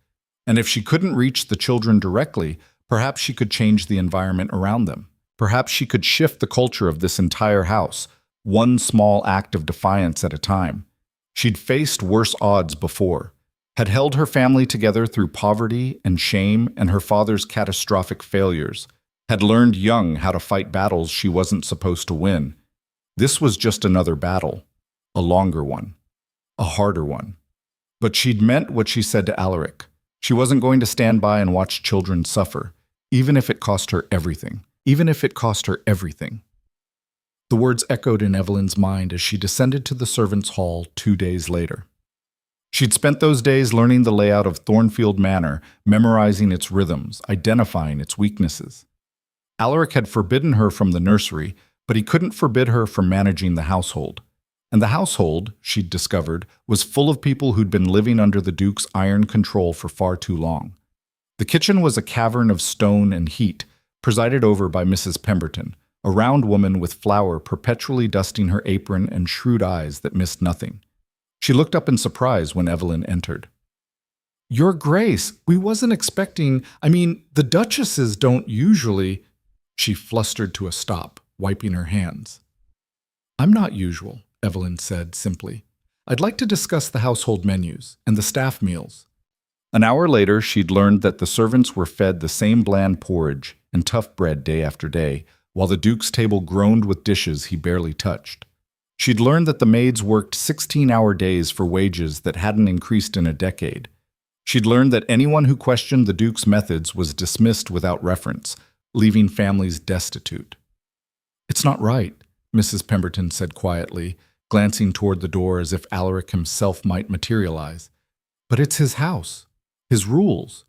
And if she couldn't reach the children directly, perhaps she could change the environment around them. Perhaps she could shift the culture of this entire house, one small act of defiance at a time. She'd faced worse odds before, had held her family together through poverty and shame and her father's catastrophic failures, had learned young how to fight battles she wasn't supposed to win. This was just another battle, a longer one, a harder one. But she'd meant what she said to Alaric. She wasn't going to stand by and watch children suffer, even if it cost her everything. Even if it cost her everything. The words echoed in Evelyn's mind as she descended to the servants' hall 2 days later. She'd spent those days learning the layout of Thornfield Manor, memorizing its rhythms, identifying its weaknesses. Alaric had forbidden her from the nursery, but he couldn't forbid her from managing the household. And the household, she'd discovered, was full of people who'd been living under the Duke's iron control for far too long. The kitchen was a cavern of stone and heat, presided over by Mrs. Pemberton, a round woman with flour perpetually dusting her apron and shrewd eyes that missed nothing. She looked up in surprise when Evelyn entered. "Your Grace, we wasn't expecting, the duchesses don't usually—" She flustered to a stop, wiping her hands. "I'm not usual," Evelyn said simply. "I'd like to discuss the household menus and the staff meals." An hour later, she'd learned that the servants were fed the same bland porridge and tough bread day after day, while the Duke's table groaned with dishes he barely touched. She'd learned that the maids worked 16-hour days for wages that hadn't increased in a decade. She'd learned that anyone who questioned the Duke's methods was dismissed without reference, leaving families destitute. "It's not right," Mrs. Pemberton said quietly, glancing toward the door as if Alaric himself might materialize. "But it's his house, his rules.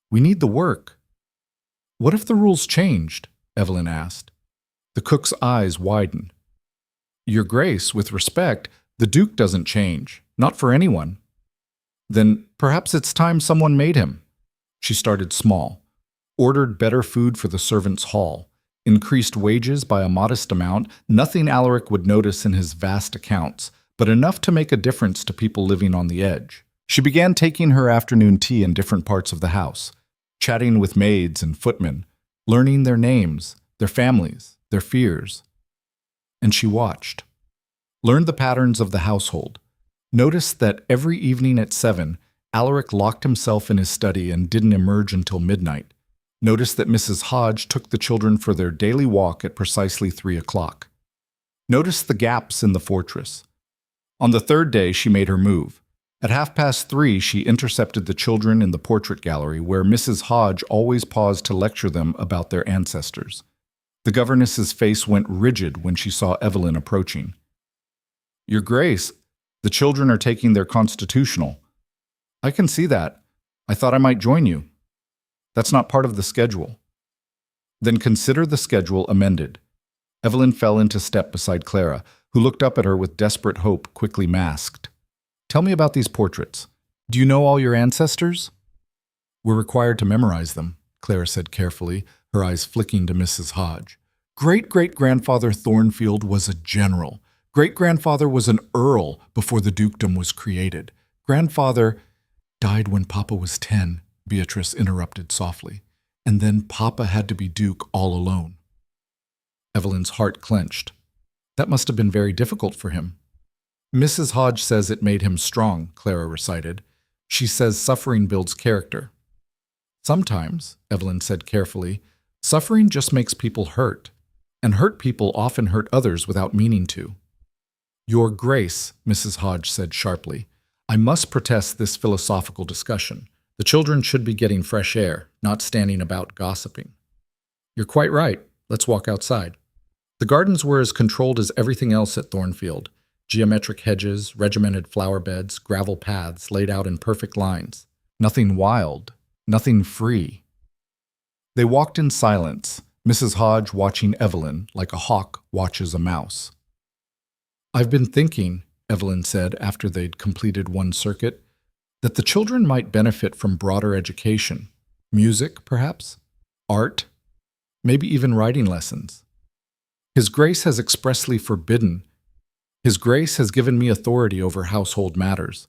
We need the work." "What if the rules changed?" Evelyn asked. The cook's eyes widened. "Your Grace, with respect, the Duke doesn't change, not for anyone." "Then perhaps it's time someone made him." She started small, ordered better food for the servants' hall, increased wages by a modest amount, nothing Alaric would notice in his vast accounts, but enough to make a difference to people living on the edge. She began taking her afternoon tea in different parts of the house, chatting with maids and footmen, learning their names, their families, their fears. And she watched, learned the patterns of the household, noticed that every evening at 7, Alaric locked himself in his study and didn't emerge until midnight, noticed that Mrs. Hodge took the children for their daily walk at precisely 3 o'clock, noticed the gaps in the fortress. On the third day, she made her move. At 3:30, she intercepted the children in the portrait gallery where Mrs. Hodge always paused to lecture them about their ancestors. The governess's face went rigid when she saw Evelyn approaching. "Your Grace, the children are taking their constitutional." "I can see that. I thought I might join you." "That's not part of the schedule." "Then consider the schedule amended." Evelyn fell into step beside Clara, who looked up at her with desperate hope quickly masked. "Tell me about these portraits. Do you know all your ancestors?" "We're required to memorize them," Clara said carefully, her eyes flicking to Mrs. Hodge. "Great-great-grandfather Thornfield was a general. Great-grandfather was an earl before the dukedom was created. Grandfather died when Papa was 10, Beatrice interrupted softly. And then Papa had to be duke all alone. Evelyn's heart clenched. That must have been very difficult for him. Mrs. Hodge says it made him strong, Clara recited. She says suffering builds character. Sometimes, Evelyn said carefully, suffering just makes people hurt, and hurt people often hurt others without meaning to. Your Grace, Mrs. Hodge said sharply, I must protest this philosophical discussion. The children should be getting fresh air, not standing about gossiping. You're quite right. Let's walk outside. The gardens were as controlled as everything else at Thornfield. Geometric hedges, regimented flower beds, gravel paths laid out in perfect lines. Nothing wild, nothing free. They walked in silence, Mrs. Hodge watching Evelyn like a hawk watches a mouse. I've been thinking, Evelyn said after they'd completed one circuit, that the children might benefit from broader education. Music, perhaps? Art? Maybe even writing lessons. His Grace has expressly forbidden. His Grace has given me authority over household matters.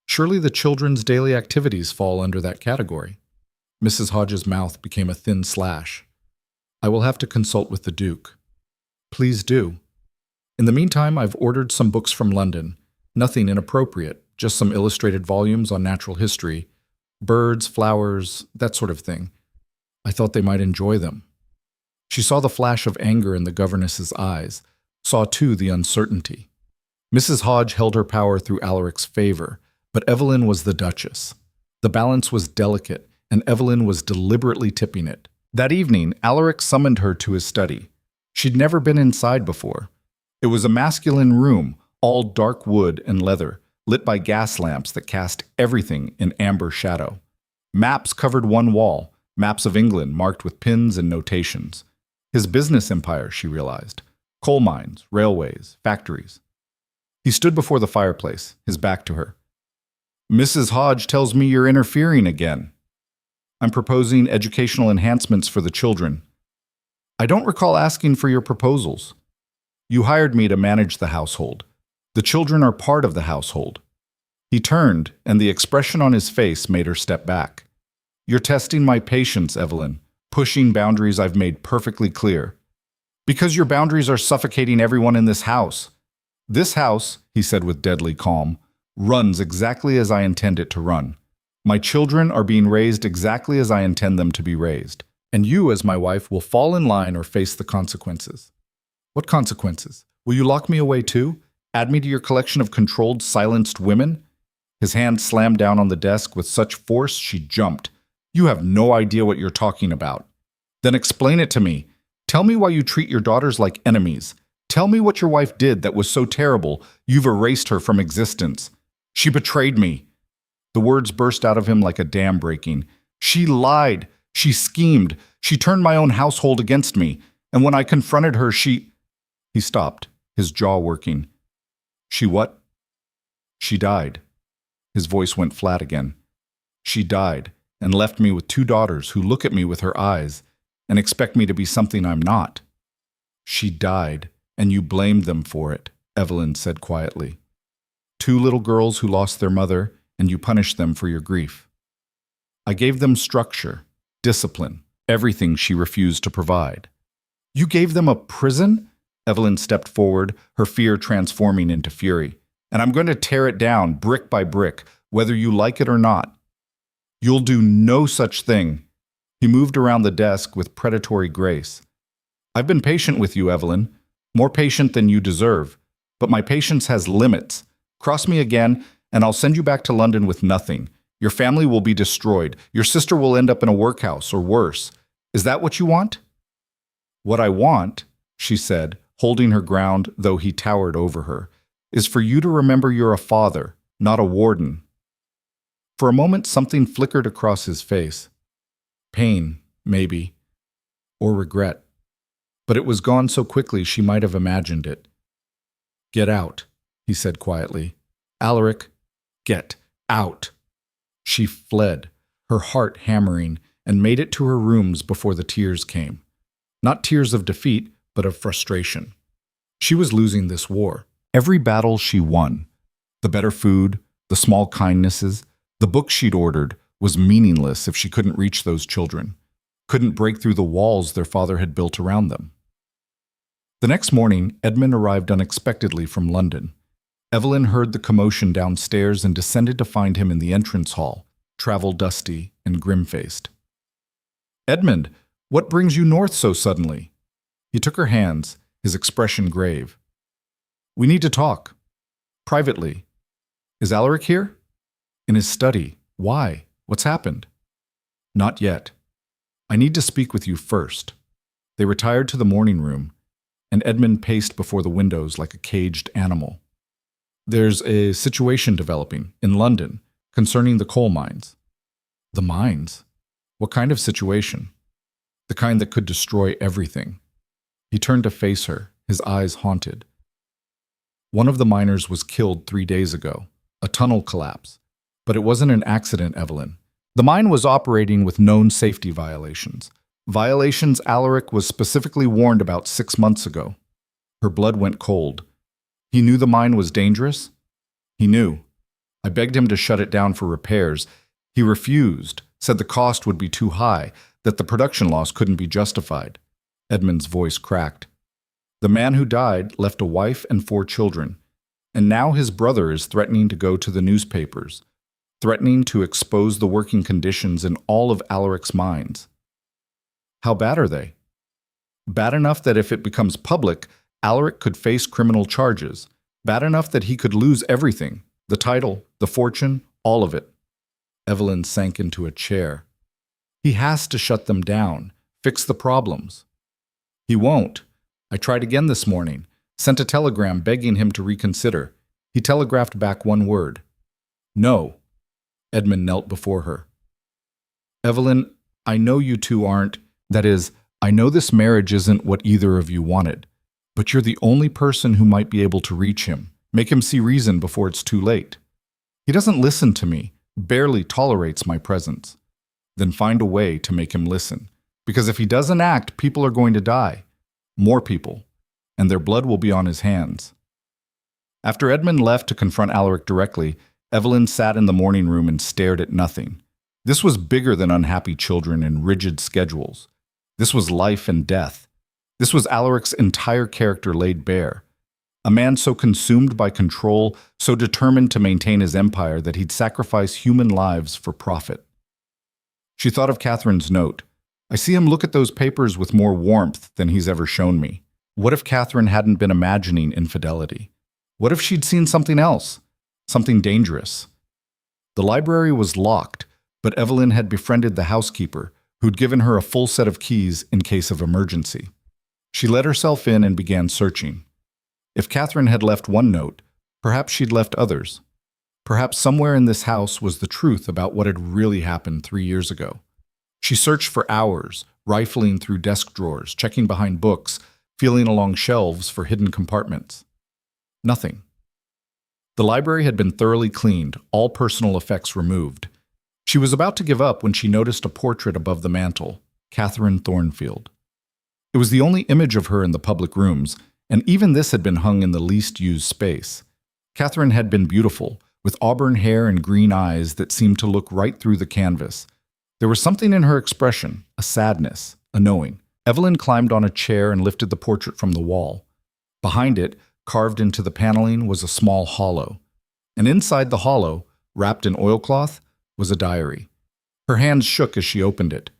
Surely the children's daily activities fall under that category. Mrs. Hodge's mouth became a thin slash. I will have to consult with the Duke. Please do. In the meantime, I've ordered some books from London. Nothing inappropriate, just some illustrated volumes on natural history, birds, flowers, that sort of thing. I thought they might enjoy them. She saw the flash of anger in the governess's eyes, saw too the uncertainty. Mrs. Hodge held her power through Alaric's favor, but Evelyn was the Duchess. The balance was delicate, and Evelyn was deliberately tipping it. That evening, Alaric summoned her to his study. She'd never been inside before. It was a masculine room, all dark wood and leather, lit by gas lamps that cast everything in amber shadow. Maps covered one wall, maps of England marked with pins and notations. His business empire, she realized. Coal mines, railways, factories. He stood before the fireplace, his back to her. Mrs. Hodge tells me you're interfering again. I'm proposing educational enhancements for the children. I don't recall asking for your proposals. You hired me to manage the household. The children are part of the household. He turned, and the expression on his face made her step back. You're testing my patience, Evelyn, pushing boundaries I've made perfectly clear. Because your boundaries are suffocating everyone in this house. This house, he said with deadly calm, runs exactly as I intend it to run. My children are being raised exactly as I intend them to be raised. And you, as my wife, will fall in line or face the consequences. What consequences? Will you lock me away too? Add me to your collection of controlled, silenced women? His hand slammed down on the desk with such force she jumped. You have no idea what you're talking about. Then explain it to me. Tell me why you treat your daughters like enemies. Tell me what your wife did that was so terrible you've erased her from existence. She betrayed me. The words burst out of him like a dam breaking. She lied. She schemed. She turned my own household against me. And when I confronted her, she... He stopped, his jaw working. She what? She died. His voice went flat again. She died and left me with 2 daughters who look at me with her eyes and expect me to be something I'm not. She died, and you blamed them for it, Evelyn said quietly. 2 little girls who lost their mother, and you punished them for your grief. I gave them structure, discipline, everything she refused to provide. You gave them a prison? Evelyn stepped forward, her fear transforming into fury. And I'm going to tear it down brick by brick, whether you like it or not. You'll do no such thing. He moved around the desk with predatory grace. I've been patient with you, Evelyn, more patient than you deserve. But my patience has limits. Cross me again, and I'll send you back to London with nothing. Your family will be destroyed. Your sister will end up in a workhouse, or worse. Is that what you want? What I want, she said, holding her ground though he towered over her, is for you to remember you're a father, not a warden. For a moment, something flickered across his face. Pain, maybe, or regret. But it was gone so quickly she might have imagined it. Get out, he said quietly. Alaric, get out. She fled, her heart hammering, and made it to her rooms before the tears came. Not tears of defeat, but of frustration. She was losing this war. Every battle she won, the better food, the small kindnesses, the book she'd ordered, was meaningless if she couldn't reach those children, couldn't break through the walls their father had built around them. The next morning, Edmund arrived unexpectedly from London. Evelyn heard the commotion downstairs and descended to find him in the entrance hall, travel-dusty and grim-faced. Edmund, what brings you north so suddenly? He took her hands, his expression grave. We need to talk. Privately. Is Alaric here? In his study. Why? What's happened? Not yet. I need to speak with you first. They retired to the morning room, and Edmund paced before the windows like a caged animal. There's a situation developing in London concerning the coal mines. The mines? What kind of situation? The kind that could destroy everything. He turned to face her, his eyes haunted. One of the miners was killed 3 days ago, a tunnel collapse. But it wasn't an accident, Evelyn. The mine was operating with known safety violations. Violations Alaric was specifically warned about 6 months ago. Her blood went cold. He knew the mine was dangerous? He knew. I begged him to shut it down for repairs. He refused, said the cost would be too high, that the production loss couldn't be justified. Edmund's voice cracked. The man who died left a wife and 4 children, and now his brother is threatening to go to the newspapers, threatening to expose the working conditions in all of Alaric's mines. How bad are they? Bad enough that if it becomes public, Alaric could face criminal charges. Bad enough that he could lose everything, the title, the fortune, all of it. Evelyn sank into a chair. He has to shut them down, fix the problems. He won't. I tried again this morning, sent a telegram begging him to reconsider. He telegraphed back one word. No. Edmund knelt before her. Evelyn, I know you two aren't, that is, I know this marriage isn't what either of you wanted, but you're the only person who might be able to reach him, make him see reason before it's too late. He doesn't listen to me, barely tolerates my presence. Then find a way to make him listen, because if he doesn't act, people are going to die. More people, and their blood will be on his hands. After Edmund left to confront Alaric directly, Evelyn sat in the morning room and stared at nothing. This was bigger than unhappy children and rigid schedules. This was life and death. This was Alaric's entire character laid bare. A man so consumed by control, so determined to maintain his empire that he'd sacrifice human lives for profit. She thought of Catherine's note. I see him look at those papers with more warmth than he's ever shown me. What if Catherine hadn't been imagining infidelity? What if she'd seen something else? Something dangerous? The library was locked, but Evelyn had befriended the housekeeper, who'd given her a full set of keys in case of emergency. She let herself in and began searching. If Catherine had left one note, perhaps she'd left others. Perhaps somewhere in this house was the truth about what had really happened 3 years ago. She searched for hours, rifling through desk drawers, checking behind books, feeling along shelves for hidden compartments. Nothing. The library had been thoroughly cleaned, all personal effects removed. She was about to give up when she noticed a portrait above the mantel, Catherine Thornfield. It was the only image of her in the public rooms, and even this had been hung in the least used space. Catherine had been beautiful, with auburn hair and green eyes that seemed to look right through the canvas. There was something in her expression, a sadness, a knowing. Evelyn climbed on a chair and lifted the portrait from the wall. Behind it, carved into the paneling, was a small hollow. And inside the hollow, wrapped in oilcloth, was a diary. Her hands shook as she opened it.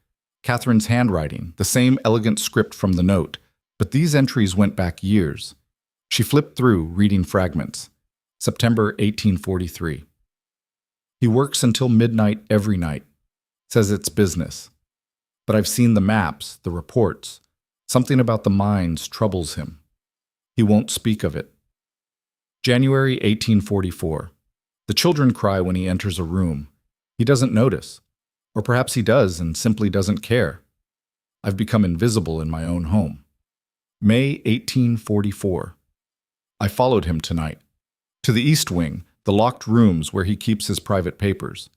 Catherine's handwriting, the same elegant script from the note, but these entries went back years. She flipped through, reading fragments. September 1843. He works until midnight every night. Says it's business. But I've seen the maps, the reports. Something about the mines troubles him. He won't speak of it. January 1844. The children cry when he enters a room. He doesn't notice. Or perhaps he does and simply doesn't care. I've become invisible in my own home. May 1844. I followed him tonight. To the East Wing, the locked rooms where he keeps his private papers.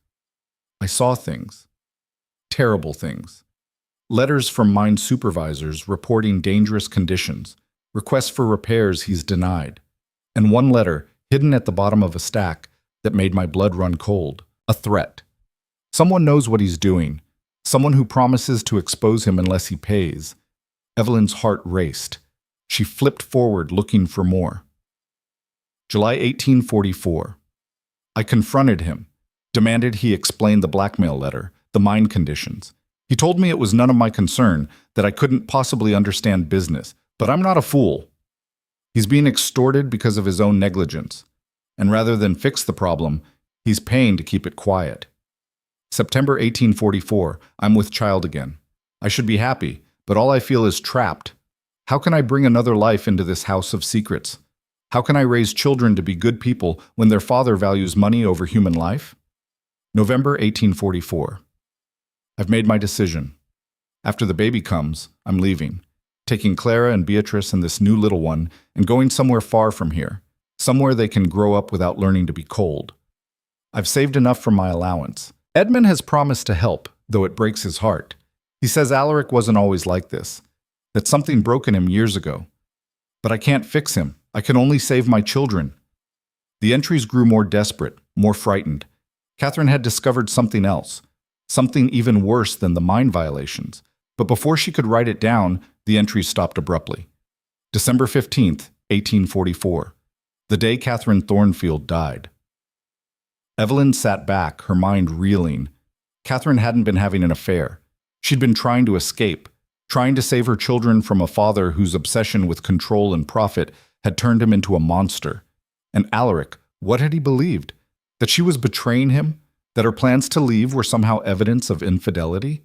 I saw things. Terrible things. Letters from mine supervisors reporting dangerous conditions, requests for repairs he's denied, and one letter hidden at the bottom of a stack that made my blood run cold, a threat. Someone knows what he's doing, someone who promises to expose him unless he pays. Evelyn's heart raced. She flipped forward looking for more. July 1844. I confronted him, demanded he explain the blackmail letter, the mine conditions. He told me it was none of my concern, that I couldn't possibly understand business, but I'm not a fool. He's being extorted because of his own negligence, and rather than fix the problem, he's paying to keep it quiet. September 1844, I'm with child again. I should be happy, but all I feel is trapped. How can I bring another life into this house of secrets? How can I raise children to be good people when their father values money over human life? November 1844. I've made my decision. After the baby comes, I'm leaving, taking Clara and Beatrice and this new little one and going somewhere far from here, somewhere they can grow up without learning to be cold. I've saved enough from my allowance. Edmund has promised to help, though it breaks his heart. He says Alaric wasn't always like this, that something broke in him years ago. But I can't fix him. I can only save my children. The entries grew more desperate, more frightened. Catherine had discovered something else, something even worse than the mind violations. But before she could write it down, the entries stopped abruptly. December 15th, 1844, the day Catherine Thornfield died. Evelyn sat back, her mind reeling. Catherine hadn't been having an affair. She'd been trying to escape, trying to save her children from a father whose obsession with control and profit had turned him into a monster. And Alaric, what had he believed? That she was betraying him? That her plans to leave were somehow evidence of infidelity?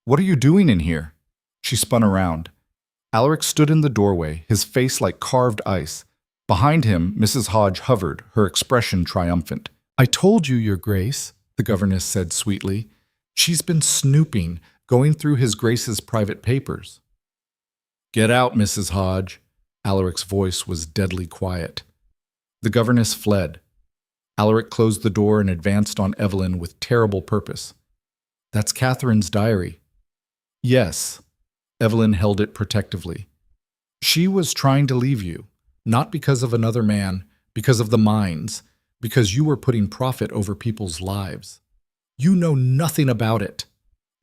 "What are you doing in here?" She spun around. Alaric stood in the doorway, his face like carved ice. Behind him, Mrs. Hodge hovered, her expression triumphant. "I told you, Your Grace," the governess said sweetly. "She's been snooping, going through His Grace's private papers." "Get out, Mrs. Hodge." Alaric's voice was deadly quiet. The governess fled. Alaric closed the door and advanced on Evelyn with terrible purpose. "That's Catherine's diary." "Yes." Evelyn held it protectively. "She was trying to leave you, not because of another man, because of the mines, because you were putting profit over people's lives. You know nothing about it.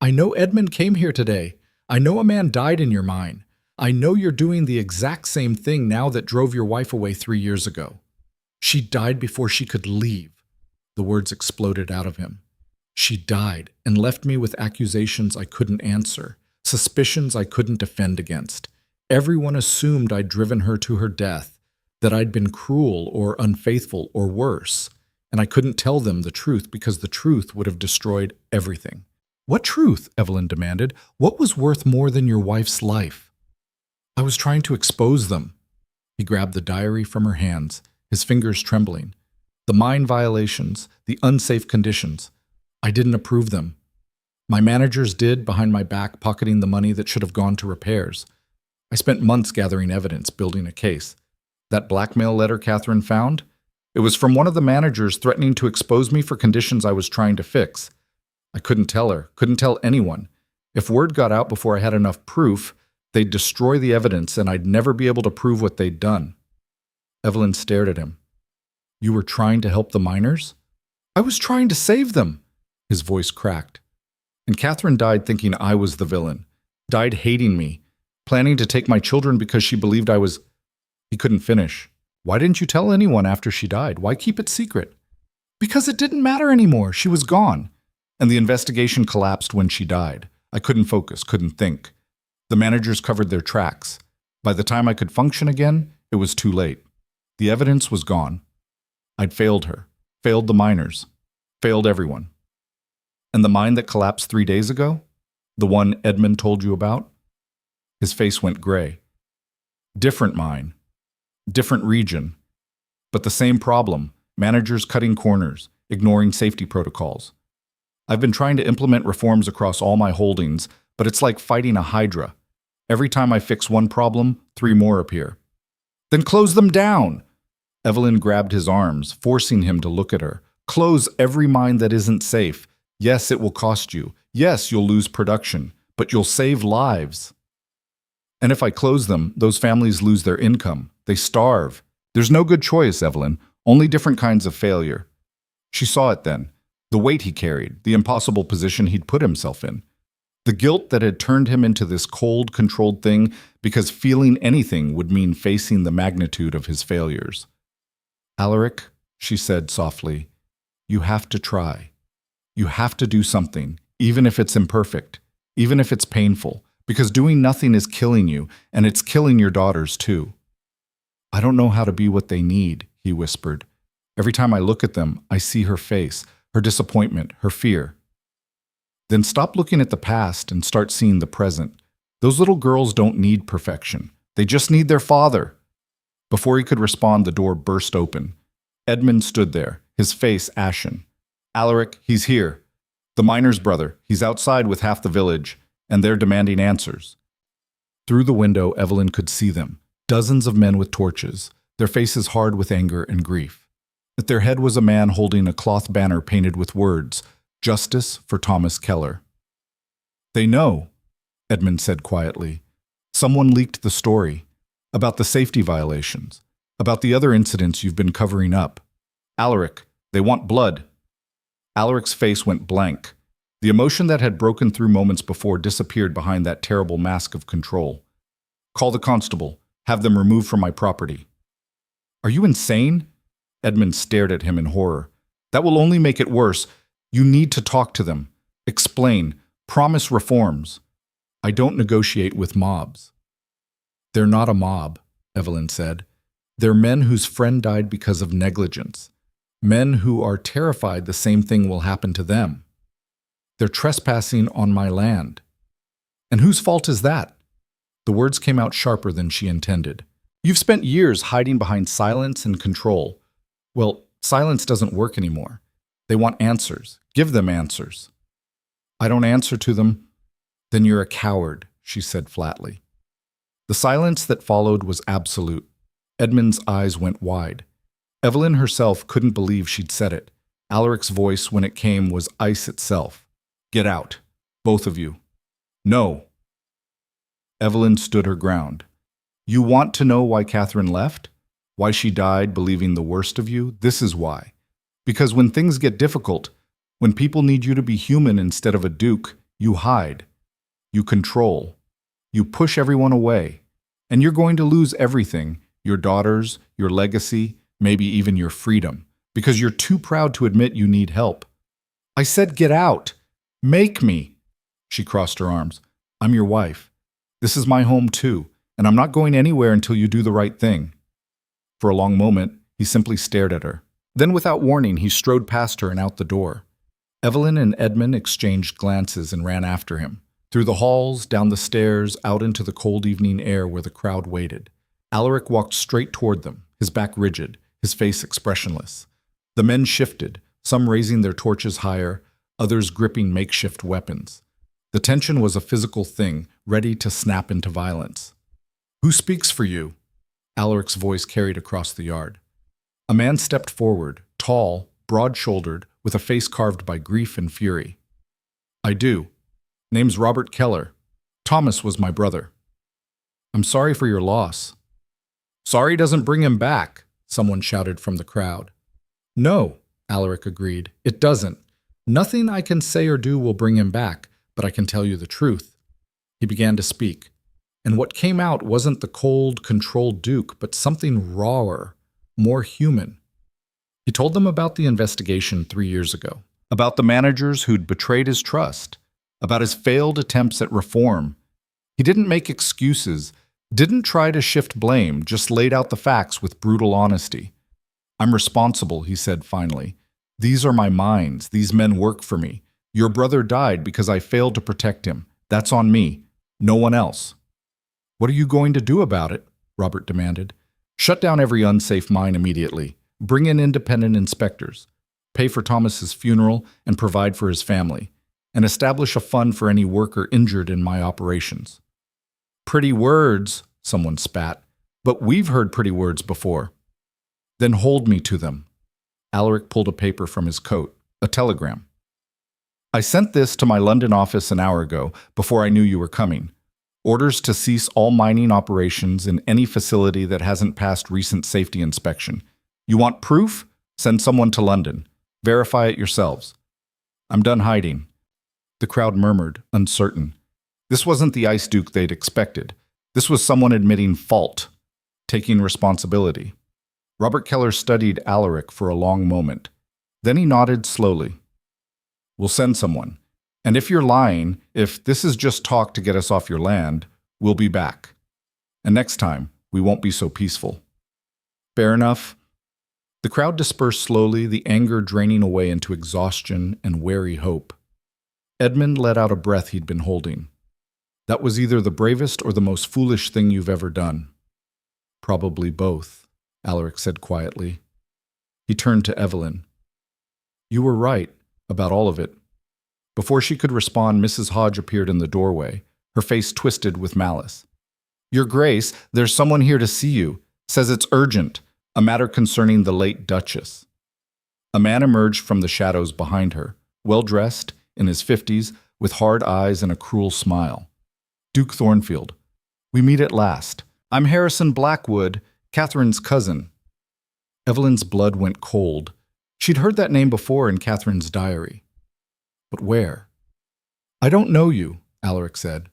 I know Edmund came here today. I know a man died in your mine. I know you're doing the exact same thing now that drove your wife away 3 years ago. She died before she could leave." The words exploded out of him. "She died and left me with accusations I couldn't answer, suspicions I couldn't defend against. Everyone assumed I'd driven her to her death, that I'd been cruel or unfaithful or worse, and I couldn't tell them the truth because the truth would have destroyed everything." "What truth?" Evelyn demanded. "What was worth more than your wife's life?" "I was trying to expose them." He grabbed the diary from her hands, his fingers trembling. "The mine violations, the unsafe conditions. I didn't approve them. My managers did, behind my back, pocketing the money that should have gone to repairs. I spent months gathering evidence, building a case. That blackmail letter Catherine found? It was from one of the managers threatening to expose me for conditions I was trying to fix. I couldn't tell her, couldn't tell anyone. If word got out before I had enough proof, they'd destroy the evidence and I'd never be able to prove what they'd done." Evelyn stared at him. "You were trying to help the miners?" "I was trying to save them." His voice cracked. "And Catherine died thinking I was the villain, died hating me, planning to take my children because she believed I was—" He couldn't finish. "Why didn't you tell anyone after she died? Why keep it secret?" "Because it didn't matter anymore. She was gone. And the investigation collapsed when she died. I couldn't focus, couldn't think. The managers covered their tracks. By the time I could function again, it was too late. The evidence was gone. I'd failed her, failed the miners, failed everyone." "And the mine that collapsed 3 days ago? The one Edmund told you about?" His face went gray. "Different mine, different region, but the same problem, managers cutting corners, ignoring safety protocols. I've been trying to implement reforms across all my holdings, but it's like fighting a hydra. Every time I fix one problem, 3 more appear." "Then close them down!" Evelyn grabbed his arms, forcing him to look at her. "Close every mine that isn't safe. Yes, it will cost you. Yes, you'll lose production, but you'll save lives. And if I close them, those families lose their income. They starve. There's no good choice, Evelyn, only different kinds of failure." She saw it then, the weight he carried, the impossible position he'd put himself in. The guilt that had turned him into this cold, controlled thing because feeling anything would mean facing the magnitude of his failures. "Alaric," she said softly, "you have to try. You have to do something, even if it's imperfect, even if it's painful, because doing nothing is killing you, and it's killing your daughters too." "I don't know how to be what they need," he whispered. "Every time I look at them, I see her face, her disappointment, her fear." "Then stop looking at the past and start seeing the present. Those little girls don't need perfection. They just need their father." Before he could respond, the door burst open. Edmund stood there, his face ashen. "Alaric, he's here. The miner's brother. He's outside with half the village, and they're demanding answers." Through the window, Evelyn could see them, dozens of men with torches, their faces hard with anger and grief. At their head was a man holding a cloth banner painted with words, "Justice for Thomas Keller." They know, Edmund said quietly. Someone leaked the story. About the safety violations. About the other incidents you've been covering up. Alaric, they want blood. Alaric's face went blank. The emotion that had broken through moments before disappeared behind that terrible mask of control. Call the constable. Have them removed from my property. Are you insane? Edmund stared at him in horror. That will only make it worse. You need to talk to them. Explain. Promise reforms. I don't negotiate with mobs. They're not a mob, Evelyn said. They're men whose friend died because of negligence. Men who are terrified the same thing will happen to them. They're trespassing on my land. And whose fault is that? The words came out sharper than she intended. You've spent years hiding behind silence and control. Well, silence doesn't work anymore. They want answers. Give them answers. I don't answer to them. Then you're a coward, she said flatly. The silence that followed was absolute. Edmund's eyes went wide. Evelyn herself couldn't believe she'd said it. Alaric's voice, when it came, was ice itself. Get out. Both of you. No. Evelyn stood her ground. You want to know why Catherine left? Why she died believing the worst of you? This is why. Because when things get difficult, when people need you to be human instead of a duke, you hide. You control. You push everyone away. And you're going to lose everything, your daughters, your legacy, maybe even your freedom, because you're too proud to admit you need help. I said get out. Make me. She crossed her arms. I'm your wife. This is my home too, and I'm not going anywhere until you do the right thing. For a long moment, he simply stared at her. Then without warning, he strode past her and out the door. Evelyn and Edmund exchanged glances and ran after him. Through the halls, down the stairs, out into the cold evening air where the crowd waited. Alaric walked straight toward them, his back rigid, his face expressionless. The men shifted, some raising their torches higher, others gripping makeshift weapons. The tension was a physical thing, ready to snap into violence. Who speaks for you? Alaric's voice carried across the yard. A man stepped forward, tall, broad-shouldered, with a face carved by grief and fury. I do. Name's Robert Keller. Thomas was my brother. I'm sorry for your loss. Sorry doesn't bring him back, someone shouted from the crowd. No, Alaric agreed, it doesn't. Nothing I can say or do will bring him back, but I can tell you the truth. He began to speak, and what came out wasn't the cold, controlled Duke, but something rawer, more human. He told them about the investigation 3 years ago, about the managers who'd betrayed his trust, about his failed attempts at reform. He didn't make excuses, didn't try to shift blame, just laid out the facts with brutal honesty. I'm responsible, he said finally. These are my mines. These men work for me. Your brother died because I failed to protect him. That's on me. No one else. What are you going to do about it? Robert demanded. Shut down every unsafe mine immediately. Bring in independent inspectors. Pay for Thomas's funeral and provide for his family. And establish a fund for any worker injured in my operations. Pretty words, someone spat. But we've heard pretty words before. Then hold me to them. Alaric pulled a paper from his coat, a telegram. I sent this to my London office an hour ago, before I knew you were coming. Orders to cease all mining operations in any facility that hasn't passed recent safety inspection. You want proof? Send someone to London. Verify it yourselves. I'm done hiding. The crowd murmured, uncertain. This wasn't the Ice Duke they'd expected. This was someone admitting fault, taking responsibility. Robert Keller studied Alaric for a long moment. Then he nodded slowly. We'll send someone. And if you're lying, if this is just talk to get us off your land, we'll be back. And next time, we won't be so peaceful. Fair enough? The crowd dispersed slowly, the anger draining away into exhaustion and wary hope. Edmund let out a breath he'd been holding. That was either the bravest or the most foolish thing you've ever done. Probably both, Alaric said quietly. He turned to Evelyn. You were right about all of it. Before she could respond, Mrs. Hodge appeared in the doorway, her face twisted with malice. Your Grace, there's someone here to see you. Says it's urgent, a matter concerning the late Duchess. A man emerged from the shadows behind her, well-dressed, in his 50s, with hard eyes and a cruel smile. Duke Thornfield. We meet at last. I'm Harrison Blackwood, Catherine's cousin. Evelyn's blood went cold. She'd heard that name before in Catherine's diary. But where? I don't know you, Alaric said.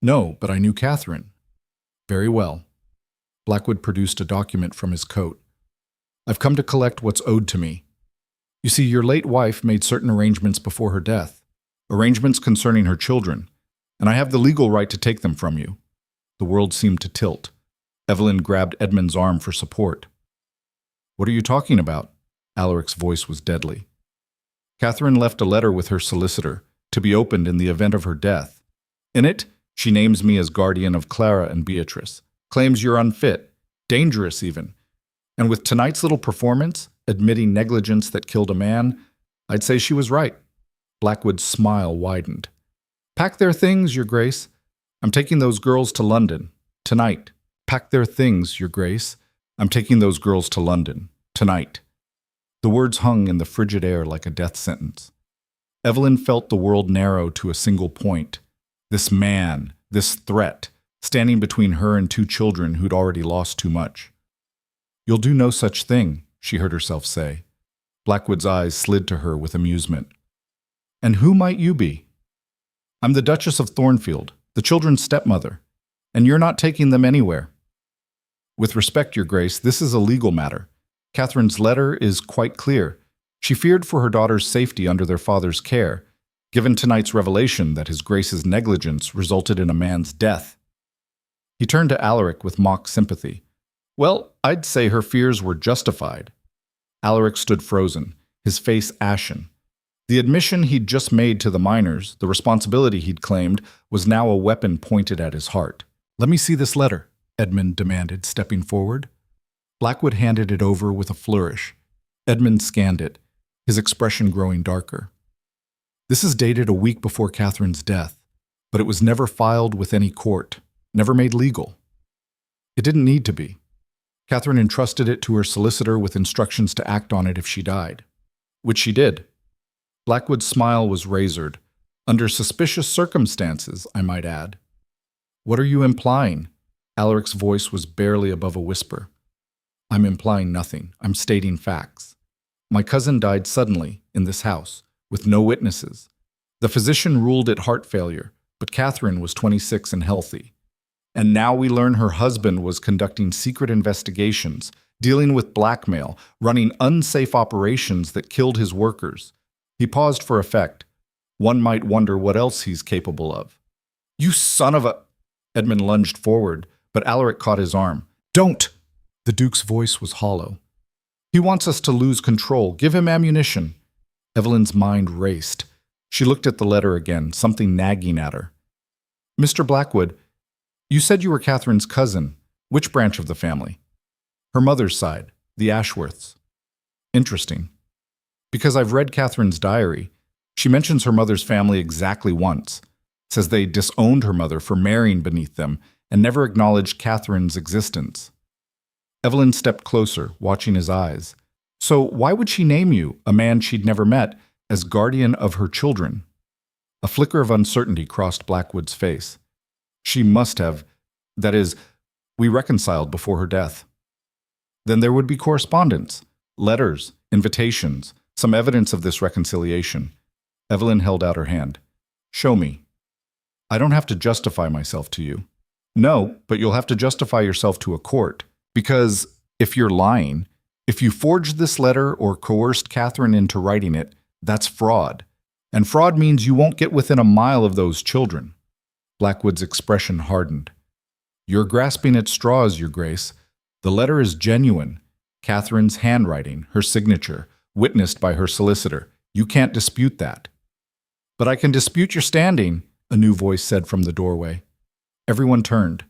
No, but I knew Catherine. Very well. Blackwood produced a document from his coat. I've come to collect what's owed to me. You see, your late wife made certain arrangements before her death, arrangements concerning her children, and I have the legal right to take them from you. The world seemed to tilt. Evelyn grabbed Edmund's arm for support. What are you talking about? Alaric's voice was deadly. Catherine left a letter with her solicitor, to be opened in the event of her death. In it, she names me as guardian of Clara and Beatrice, claims you're unfit, dangerous even. And with tonight's little performance, admitting negligence that killed a man, I'd say she was right. Blackwood's smile widened. Pack their things, Your Grace. I'm taking those girls to London, tonight. Pack their things, Your Grace. I'm taking those girls to London, tonight. The words hung in the frigid air like a death sentence. Evelyn felt the world narrow to a single point. This man, this threat, standing between her and two children who'd already lost too much. You'll do no such thing, she heard herself say. Blackwood's eyes slid to her with amusement. And who might you be? I'm the Duchess of Thornfield, the children's stepmother, and you're not taking them anywhere. With respect, Your Grace, this is a legal matter. Catherine's letter is quite clear. She feared for her daughter's safety under their father's care, given tonight's revelation that His Grace's negligence resulted in a man's death. He turned to Alaric with mock sympathy. Well, I'd say her fears were justified. Alaric stood frozen, his face ashen. The admission he'd just made to the miners, the responsibility he'd claimed, was now a weapon pointed at his heart. Let me see this letter, Edmund demanded, stepping forward. Blackwood handed it over with a flourish. Edmund scanned it, his expression growing darker. This is dated a week before Catherine's death, but it was never filed with any court, never made legal. It didn't need to be. Catherine entrusted it to her solicitor with instructions to act on it if she died, which she did. Blackwood's smile was razored, under suspicious circumstances, I might add. What are you implying? Alaric's voice was barely above a whisper. I'm implying nothing. I'm stating facts. My cousin died suddenly in this house, with no witnesses. The physician ruled it heart failure, but Catherine was 26 and healthy. And now we learn her husband was conducting secret investigations, dealing with blackmail, running unsafe operations that killed his workers. He paused for effect. One might wonder what else he's capable of. You son of a... Edmund lunged forward, but Alaric caught his arm. Don't! The Duke's voice was hollow. He wants us to lose control. Give him ammunition. Evelyn's mind raced. She looked at the letter again, something nagging at her. Mr. Blackwood, you said you were Catherine's cousin. Which branch of the family? Her mother's side, the Ashworths. Interesting. Because I've read Catherine's diary. She mentions her mother's family exactly once. Says they disowned her mother for marrying beneath them and never acknowledged Catherine's existence. Evelyn stepped closer, watching his eyes. So why would she name you, a man she'd never met, as guardian of her children? A flicker of uncertainty crossed Blackwood's face. She must have. That is, we reconciled before her death. Then there would be correspondence, letters, invitations, some evidence of this reconciliation. Evelyn held out her hand. Show me. I don't have to justify myself to you. No, but you'll have to justify yourself to a court. Because if you're lying, if you forged this letter or coerced Catherine into writing it, that's fraud. And fraud means you won't get within a mile of those children. Blackwood's expression hardened. You're grasping at straws, Your Grace. The letter is genuine. Catherine's handwriting, her signature, witnessed by her solicitor. You can't dispute that. But I can dispute your standing, a new voice said from the doorway. Everyone turned.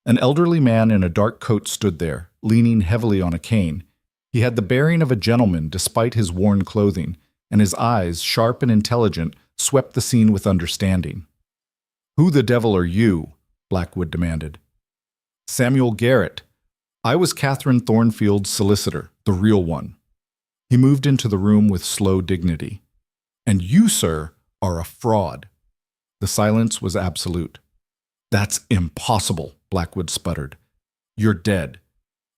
An elderly man in a dark coat stood there, leaning heavily on a cane. He had the bearing of a gentleman despite his worn clothing, and his eyes, sharp and intelligent, swept the scene with understanding. Who the devil are you? Blackwood demanded. Samuel Garrett. I was Catherine Thornfield's solicitor, the real one. He moved into the room with slow dignity. And you, sir, are a fraud. The silence was absolute. That's impossible, Blackwood sputtered. You're dead.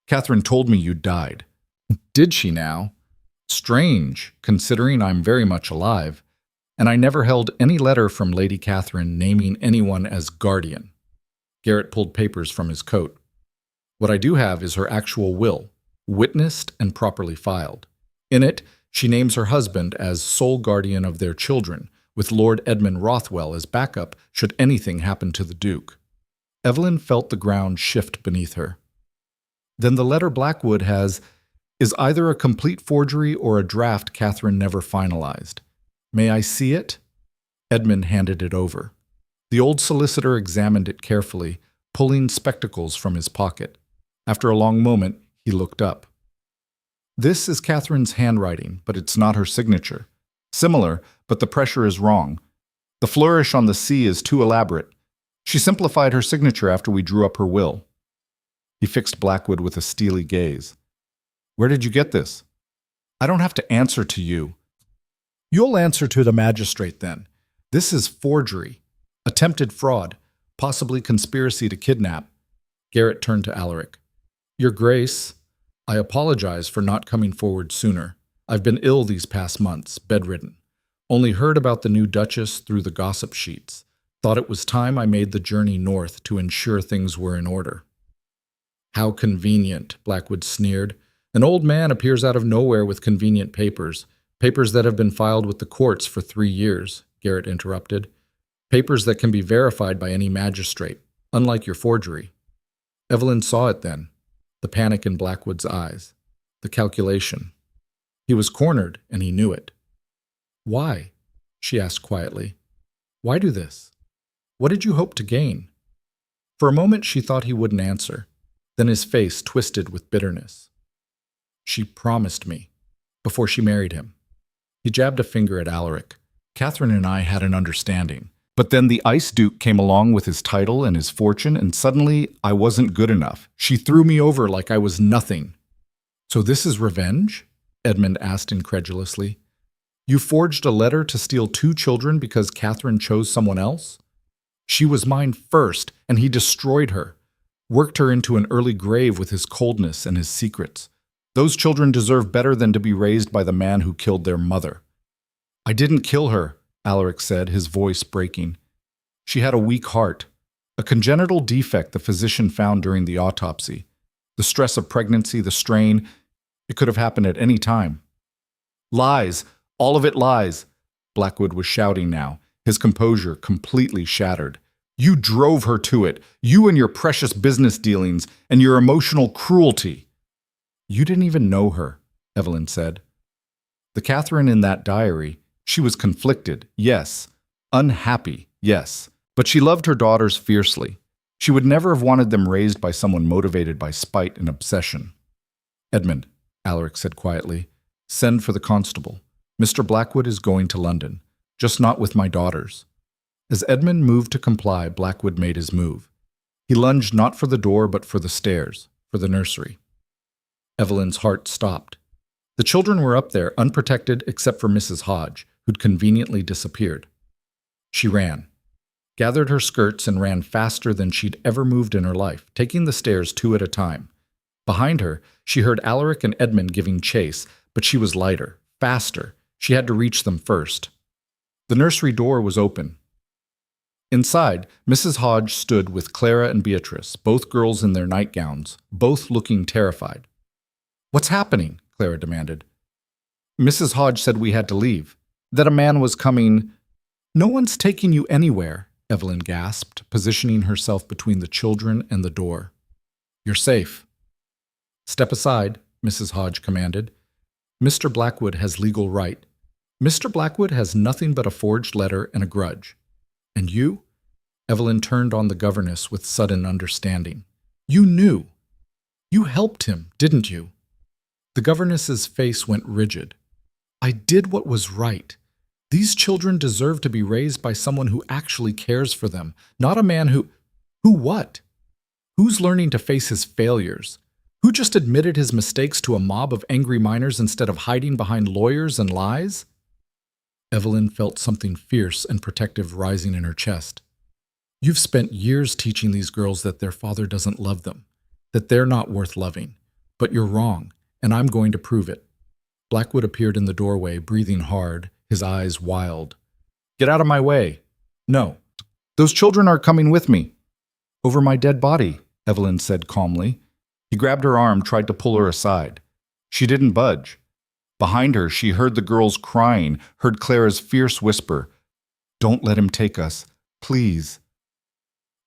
Catherine told me you died. Did she now? Strange, considering I'm very much alive, and I never held any letter from Lady Catherine naming anyone as guardian. Garrett pulled papers from his coat. What I do have is her actual will, witnessed and properly filed. In it, she names her husband as sole guardian of their children, with Lord Edmund Rothwell as backup should anything happen to the Duke. Evelyn felt the ground shift beneath her. Then the letter Blackwood has is either a complete forgery or a draft Catherine never finalized. May I see it? Edmund handed it over. The old solicitor examined it carefully, pulling spectacles from his pocket. After a long moment, he looked up. This is Catherine's handwriting, but it's not her signature. Similar, but the pressure is wrong. The flourish on the C is too elaborate. She simplified her signature after we drew up her will. He fixed Blackwood with a steely gaze. Where did you get this? I don't have to answer to you. You'll answer to the magistrate then. This is forgery, attempted fraud, possibly conspiracy to kidnap. Garrett turned to Alaric. Your Grace, I apologize for not coming forward sooner. I've been ill these past months, bedridden. Only heard about the new Duchess through the gossip sheets. Thought it was time I made the journey north to ensure things were in order. How convenient, Blackwood sneered. An old man appears out of nowhere with convenient papers. Papers that have been filed with the courts for 3 years, Garrett interrupted. Papers that can be verified by any magistrate, unlike your forgery. Evelyn saw it then, the panic in Blackwood's eyes, the calculation. He was cornered, and he knew it. Why? She asked quietly. Why do this? What did you hope to gain? For a moment she thought he wouldn't answer. Then his face twisted with bitterness. She promised me, before she married him. He jabbed a finger at Alaric. Catherine and I had an understanding. But then the Ice Duke came along with his title and his fortune, and suddenly I wasn't good enough. She threw me over like I was nothing. So this is revenge? Edmund asked incredulously. You forged a letter to steal 2 children because Catherine chose someone else? She was mine first, and he destroyed her. Worked her into an early grave with his coldness and his secrets. Those children deserve better than to be raised by the man who killed their mother. I didn't kill her, Alaric said, his voice breaking. She had a weak heart, a congenital defect the physician found during the autopsy. The stress of pregnancy, the strain, it could have happened at any time. Lies, all of it lies, Blackwood was shouting now, his composure completely shattered. You drove her to it, you and your precious business dealings and your emotional cruelty. You didn't even know her, Evelyn said. The Catherine in that diary, she was conflicted, yes. Unhappy, yes. But she loved her daughters fiercely. She would never have wanted them raised by someone motivated by spite and obsession. Edmund, Alaric said quietly, send for the constable. Mr. Blackwood is going to London, just not with my daughters. As Edmund moved to comply, Blackwood made his move. He lunged not for the door but for the stairs, for the nursery. Evelyn's heart stopped. The children were up there, unprotected except for Mrs. Hodge, who'd conveniently disappeared. She ran, gathered her skirts and ran faster than she'd ever moved in her life, taking the stairs 2 at a time. Behind her, she heard Alaric and Edmund giving chase, but she was lighter, faster. She had to reach them first. The nursery door was open. Inside, Mrs. Hodge stood with Clara and Beatrice, both girls in their nightgowns, both looking terrified. What's happening? Clara demanded. Mrs. Hodge said we had to leave, that a man was coming. No one's taking you anywhere, Evelyn gasped, positioning herself between the children and the door. You're safe. Step aside, Mrs. Hodge commanded. Mr. Blackwood has legal right. Mr. Blackwood has nothing but a forged letter and a grudge. And you? Evelyn turned on the governess with sudden understanding. You knew. You helped him, didn't you? The governess's face went rigid. I did what was right. These children deserve to be raised by someone who actually cares for them, not a man who what? Who's learning to face his failures? Who just admitted his mistakes to a mob of angry minors instead of hiding behind lawyers and lies? Evelyn felt something fierce and protective rising in her chest. You've spent years teaching these girls that their father doesn't love them, that they're not worth loving. But you're wrong, and I'm going to prove it. Blackwood appeared in the doorway, breathing hard, his eyes wild. Get out of my way. No. Those children are coming with me. Over my dead body, Evelyn said calmly. He grabbed her arm, tried to pull her aside. She didn't budge. Behind her, she heard the girls crying, heard Clara's fierce whisper, Don't let him take us, please.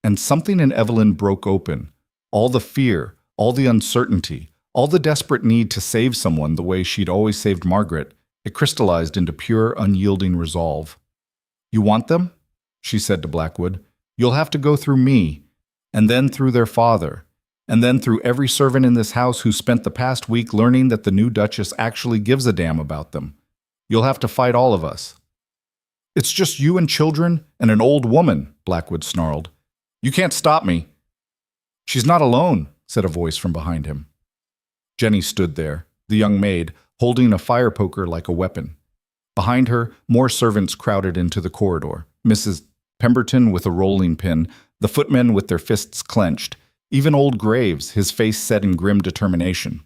And something in Evelyn broke open. All the fear, all the uncertainty, all the desperate need to save someone the way she'd always saved Margaret, it crystallized into pure, unyielding resolve. You want them? She said to Blackwood. You'll have to go through me, and then through their father, and then through every servant in this house who spent the past week learning that the new Duchess actually gives a damn about them. You'll have to fight all of us. It's just you and children and an old woman, Blackwood snarled. You can't stop me. She's not alone, said a voice from behind him. Jenny stood there, the young maid, holding a fire poker like a weapon. Behind her, more servants crowded into the corridor. Mrs. Pemberton with a rolling pin, the footmen with their fists clenched, even old Graves, his face set in grim determination.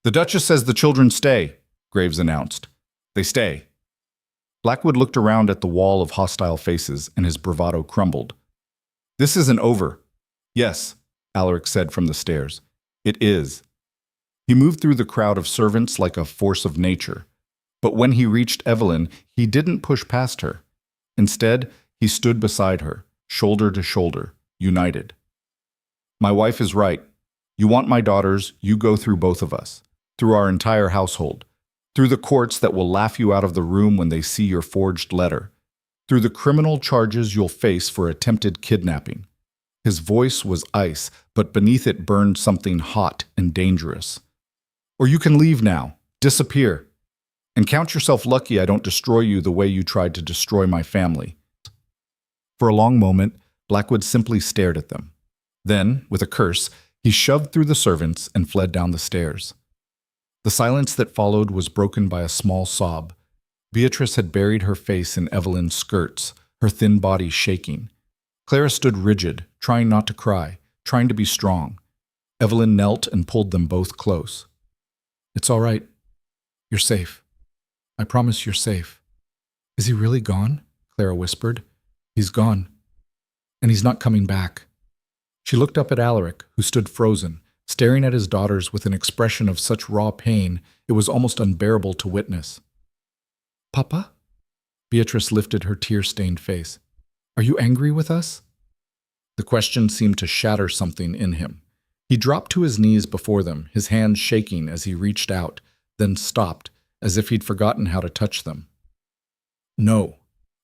The Duchess says the children stay, Graves announced. They stay. Blackwood looked around at the wall of hostile faces, and his bravado crumbled. This isn't over. Yes, Alaric said from the stairs. It is. He moved through the crowd of servants like a force of nature. But when he reached Evelyn, he didn't push past her. Instead, he stood beside her, shoulder to shoulder, united. My wife is right. You want my daughters, you go through both of us, through our entire household, through the courts that will laugh you out of the room when they see your forged letter, through the criminal charges you'll face for attempted kidnapping. His voice was ice, but beneath it burned something hot and dangerous. Or you can leave now, disappear, and count yourself lucky I don't destroy you the way you tried to destroy my family. For a long moment, Blackwood simply stared at them. Then, with a curse, he shoved through the servants and fled down the stairs. The silence that followed was broken by a small sob. Beatrice had buried her face in Evelyn's skirts, her thin body shaking. Clara stood rigid, trying not to cry, trying to be strong. Evelyn knelt and pulled them both close. It's all right. You're safe. I promise you're safe. Is he really gone? Clara whispered. He's gone. And he's not coming back. She looked up at Alaric, who stood frozen, staring at his daughters with an expression of such raw pain it was almost unbearable to witness. Papa? Beatrice lifted her tear-stained face. Are you angry with us? The question seemed to shatter something in him. He dropped to his knees before them, his hands shaking as he reached out, then stopped, as if he'd forgotten how to touch them. No,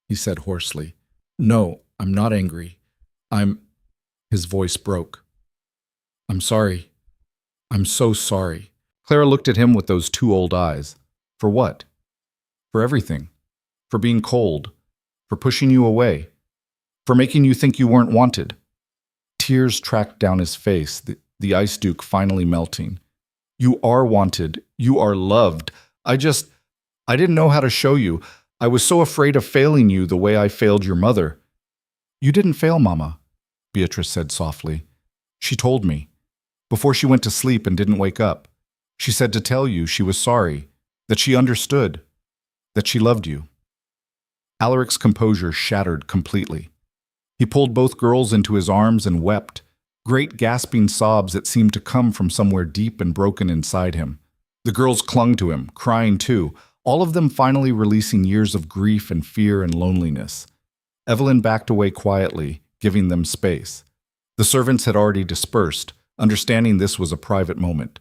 he said hoarsely. No, I'm not angry. His voice broke. I'm sorry. I'm so sorry. Clara looked at him with those two old eyes. For what? For everything. For being cold. For pushing you away. For making you think you weren't wanted. Tears tracked down his face, the ice duke finally melting. You are wanted. You are loved. I didn't know how to show you. I was so afraid of failing you the way I failed your mother. You didn't fail, Mama, Beatrice said softly. She told me. Before she went to sleep and didn't wake up. She said to tell you she was sorry, that she understood, that she loved you. Alaric's composure shattered completely. He pulled both girls into his arms and wept, great gasping sobs that seemed to come from somewhere deep and broken inside him. The girls clung to him, crying too, all of them finally releasing years of grief and fear and loneliness. Evelyn backed away quietly, giving them space. The servants had already dispersed, understanding this was a private moment.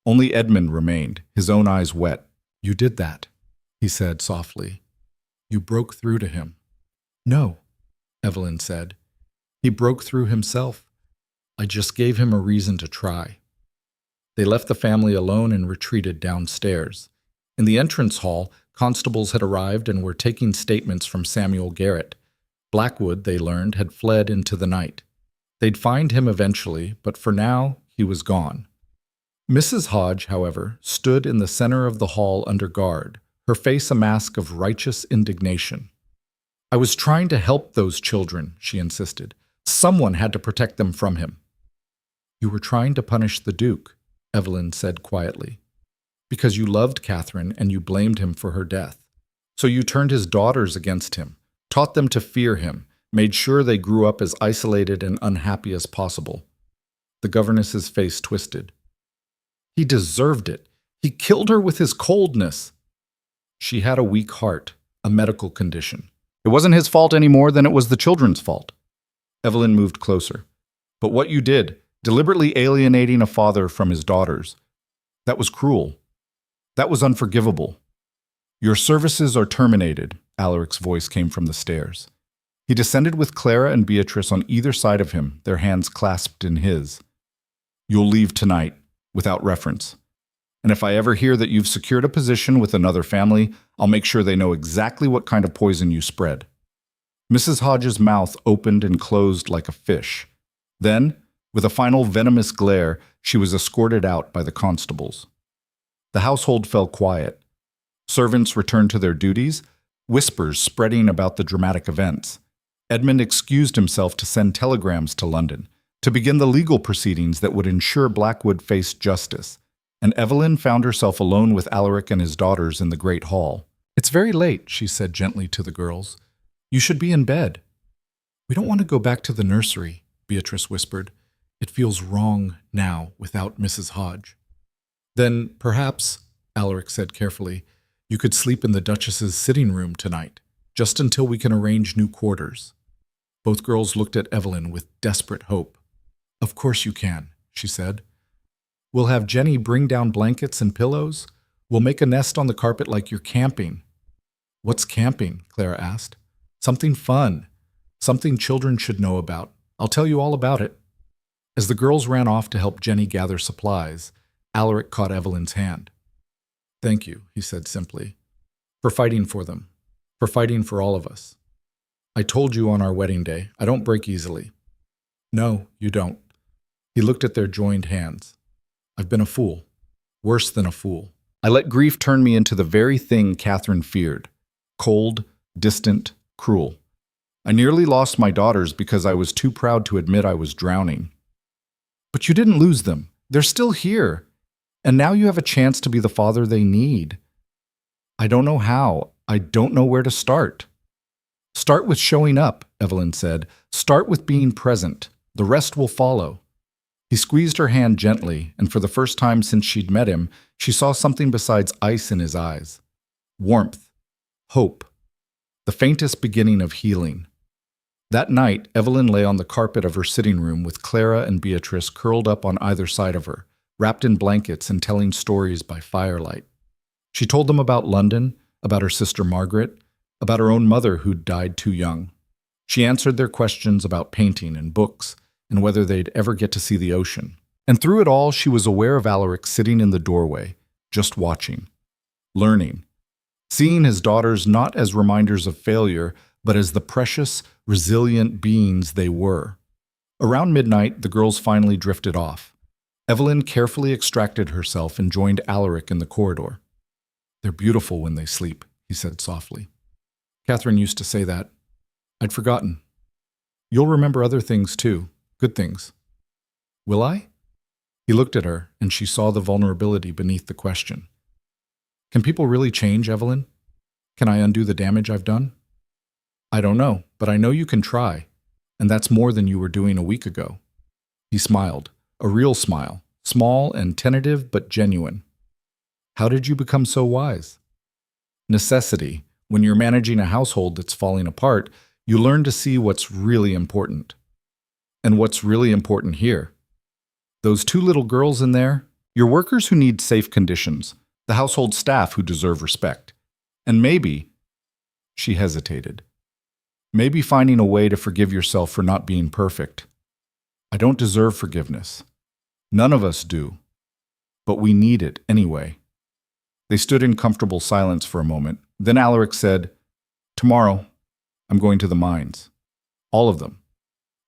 Only Edmund remained, his own eyes wet. You did that, he said softly. You broke through to him. No, Evelyn said. He broke through himself. I just gave him a reason to try. They left the family alone and retreated downstairs. In the entrance hall, constables had arrived and were taking statements from Samuel Garrett. Blackwood, they learned, had fled into the night. They'd find him eventually, but for now, he was gone. Mrs. Hodge, however, stood in the center of the hall under guard, her face a mask of righteous indignation. I was trying to help those children, she insisted. Someone had to protect them from him. You were trying to punish the Duke, Evelyn said quietly, because you loved Catherine and you blamed him for her death. So you turned his daughters against him, taught them to fear him, made sure they grew up as isolated and unhappy as possible. The governess's face twisted. He deserved it. He killed her with his coldness. She had a weak heart, a medical condition. It wasn't his fault any more than it was the children's fault. Evelyn moved closer. But what you did, deliberately alienating a father from his daughters, that was cruel. That was unforgivable. Your services are terminated, Alaric's voice came from the stairs. He descended with Clara and Beatrice on either side of him, their hands clasped in his. You'll leave tonight, without reference. And if I ever hear that you've secured a position with another family, I'll make sure they know exactly what kind of poison you spread. Mrs. Hodge's mouth opened and closed like a fish. Then, with a final venomous glare, she was escorted out by the constables. The household fell quiet. Servants returned to their duties, whispers spreading about the dramatic events. Edmund excused himself to send telegrams to London, to begin the legal proceedings that would ensure Blackwood faced justice, and Evelyn found herself alone with Alaric and his daughters in the great hall. It's very late, she said gently to the girls. You should be in bed. We don't want to go back to the nursery, Beatrice whispered. It feels wrong now without Mrs. Hodge. Then, perhaps, Alaric said carefully, you could sleep in the Duchess's sitting room tonight, just until we can arrange new quarters. Both girls looked at Evelyn with desperate hope. Of course you can, she said. We'll have Jenny bring down blankets and pillows. We'll make a nest on the carpet like you're camping. What's camping? Clara asked. Something fun. Something children should know about. I'll tell you all about it. As the girls ran off to help Jenny gather supplies, Alaric caught Evelyn's hand. Thank you, he said simply, for fighting for them, for fighting for all of us. I told you on our wedding day, I don't break easily. No, you don't. He looked at their joined hands. I've been a fool. Worse than a fool. I let grief turn me into the very thing Catherine feared. Cold, distant, cruel. I nearly lost my daughters because I was too proud to admit I was drowning. But you didn't lose them. They're still here. And now you have a chance to be the father they need. I don't know how. I don't know where to start. Start with showing up, Evelyn said. Start with being present. The rest will follow. He squeezed her hand gently, and for the first time since she'd met him, she saw something besides ice in his eyes. Warmth. Hope. The faintest beginning of healing. That night, Evelyn lay on the carpet of her sitting room with Clara and Beatrice curled up on either side of her, wrapped in blankets and telling stories by firelight. She told them about London, about her sister Margaret, about her own mother who'd died too young. She answered their questions about painting and books, and whether they'd ever get to see the ocean. And through it all, she was aware of Alaric sitting in the doorway, just watching, learning, seeing his daughters not as reminders of failure, but as the precious, resilient beings they were. Around midnight, the girls finally drifted off. Evelyn carefully extracted herself and joined Alaric in the corridor. They're beautiful when they sleep, he said softly. Catherine used to say that. I'd forgotten. You'll remember other things too, good things. Will I? He looked at her, and she saw the vulnerability beneath the question. Can people really change, Evelyn? Can I undo the damage I've done? I don't know, but I know you can try, and that's more than you were doing a week ago. He smiled, a real smile, small and tentative but genuine. How did you become so wise? Necessity. When you're managing a household that's falling apart, you learn to see what's really important. And what's really important here. Those two little girls in there, your workers who need safe conditions, the household staff who deserve respect. And maybe, she hesitated, maybe finding a way to forgive yourself for not being perfect. I don't deserve forgiveness. None of us do. But we need it anyway. They stood in comfortable silence for a moment. Then Alaric said, Tomorrow, I'm going to the mines. All of them.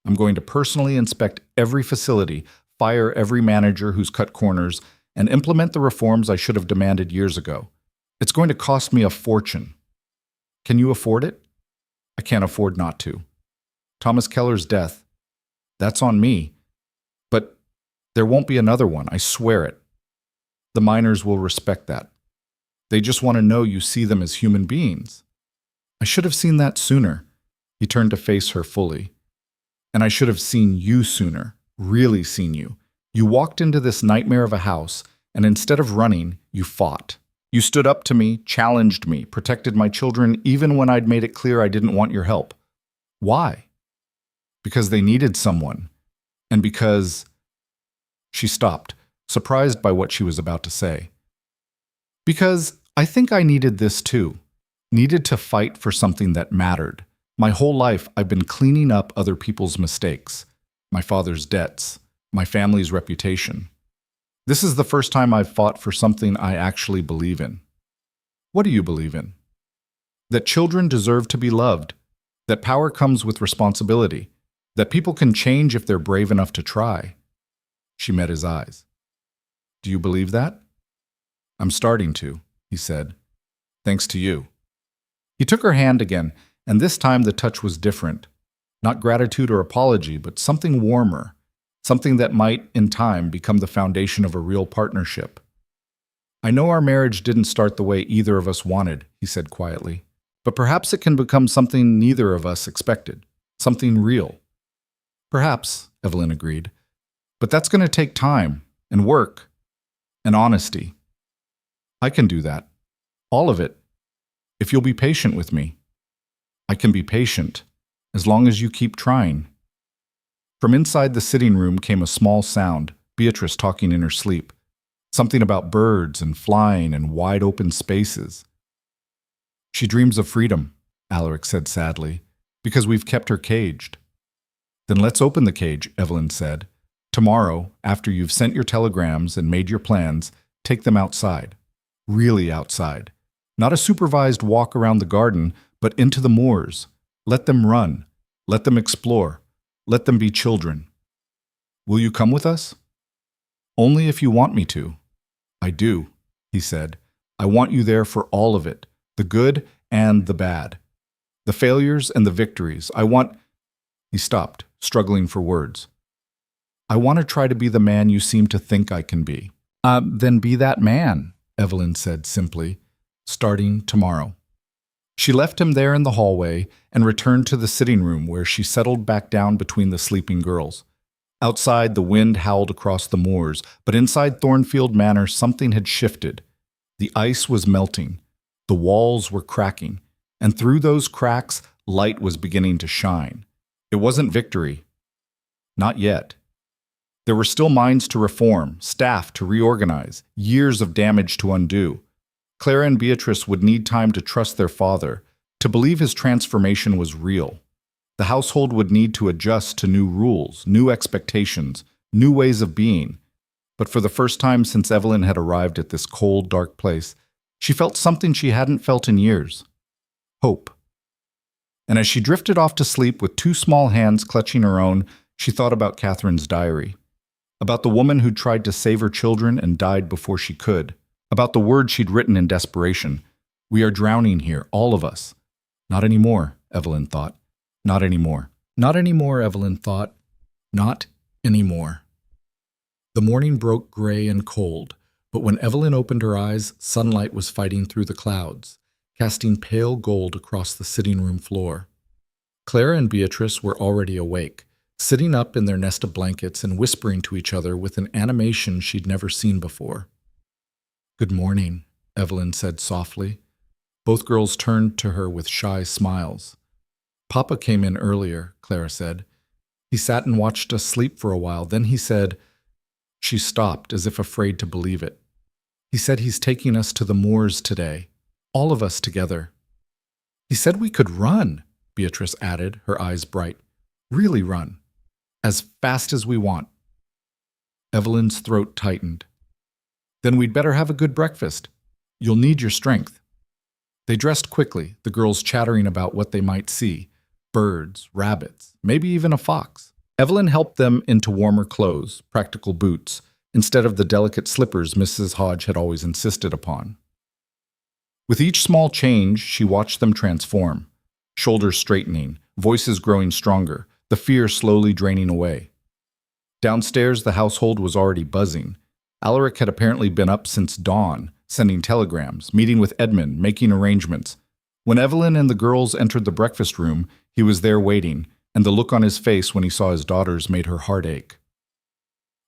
I'm going to personally inspect every facility, fire every manager who's cut corners, and implement the reforms I should have demanded years ago, It's going to cost me a fortune. Can you afford it? I can't afford not to. Thomas Keller's death, that's on me. But there won't be another one, I swear it. The miners will respect that. They just want to know you see them as human beings. I should have seen that sooner. He turned to face her fully. And I should have seen you sooner, really seen you. You walked into this nightmare of a house, and instead of running, you fought. You stood up to me, challenged me, protected my children even when I'd made it clear I didn't want your help. Why? Because they needed someone. And because... She stopped, surprised by what she was about to say. Because I think I needed this too. Needed to fight for something that mattered. My whole life I've been cleaning up other people's mistakes. My father's debts. My family's reputation. This is the first time I've fought for something I actually believe in. What do you believe in? That children deserve to be loved. That power comes with responsibility. That people can change if they're brave enough to try. She met his eyes. Do you believe that? I'm starting to, he said. Thanks to you. He took her hand again, and this time the touch was different. Not gratitude or apology, but something warmer. Something that might, in time, become the foundation of a real partnership. I know our marriage didn't start the way either of us wanted, he said quietly. But perhaps it can become something neither of us expected. Something real. Perhaps, Evelyn agreed. But that's going to take time, and work, and honesty. I can do that. All of it. If you'll be patient with me. I can be patient, as long as you keep trying. From inside the sitting room came a small sound, Beatrice talking in her sleep. Something about birds and flying and wide open spaces. She dreams of freedom, Alaric said sadly, because we've kept her caged. Then let's open the cage, Evelyn said. Tomorrow, after you've sent your telegrams and made your plans, take them outside. Really outside. Not a supervised walk around the garden, but into the moors. Let them run. Let them explore. Let them be children. Will you come with us? Only if you want me to. I do, he said. I want you there for all of it, the good and the bad. The failures and the victories. He stopped, struggling for words. I want to try to be the man you seem to think I can be. Then be that man, Evelyn said simply, starting tomorrow. She left him there in the hallway and returned to the sitting room where she settled back down between the sleeping girls. Outside, the wind howled across the moors, but inside Thornfield Manor something had shifted. The ice was melting, the walls were cracking, and through those cracks, light was beginning to shine. It wasn't victory. Not yet. There were still minds to reform, staff to reorganize, years of damage to undo. Clara and Beatrice would need time to trust their father, to believe his transformation was real. The household would need to adjust to new rules, new expectations, new ways of being. But for the first time since Evelyn had arrived at this cold, dark place, she felt something she hadn't felt in years. Hope. And as she drifted off to sleep with two small hands clutching her own, she thought about Catherine's diary. About the woman who'd tried to save her children and died before she could. About the words she'd written in desperation. We are drowning here, all of us. Not anymore, Evelyn thought. Not anymore. Not anymore, Evelyn thought. Not anymore. The morning broke gray and cold, but when Evelyn opened her eyes, sunlight was fighting through the clouds, casting pale gold across the sitting room floor. Clara and Beatrice were already awake, sitting up in their nest of blankets and whispering to each other with an animation she'd never seen before. Good morning, Evelyn said softly. Both girls turned to her with shy smiles. Papa came in earlier, Clara said. He sat and watched us sleep for a while. Then he said... She stopped, as if afraid to believe it. He said he's taking us to the moors today, all of us together. He said we could run, Beatrice added, her eyes bright. Really run. As fast as we want. Evelyn's throat tightened. Then we'd better have a good breakfast. You'll need your strength. They dressed quickly, the girls chattering about what they might see. Birds, rabbits, maybe even a fox. Evelyn helped them into warmer clothes, practical boots, instead of the delicate slippers Mrs. Hodge had always insisted upon. With each small change, she watched them transform. Shoulders straightening, voices growing stronger, the fear slowly draining away. Downstairs, the household was already buzzing. Alaric had apparently been up since dawn, sending telegrams, meeting with Edmund, making arrangements. When Evelyn and the girls entered the breakfast room, he was there waiting, and the look on his face when he saw his daughters made her heart ache.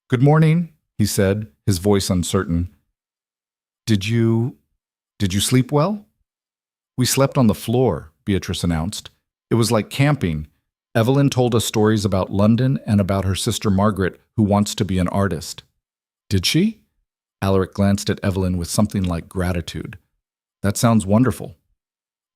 "Good morning," he said, his voice uncertain. Did you sleep well?" "We slept on the floor," Beatrice announced. "It was like camping. Evelyn told us stories about London and about her sister Margaret, who wants to be an artist." "Did she?" Alaric glanced at Evelyn with something like gratitude. "That sounds wonderful."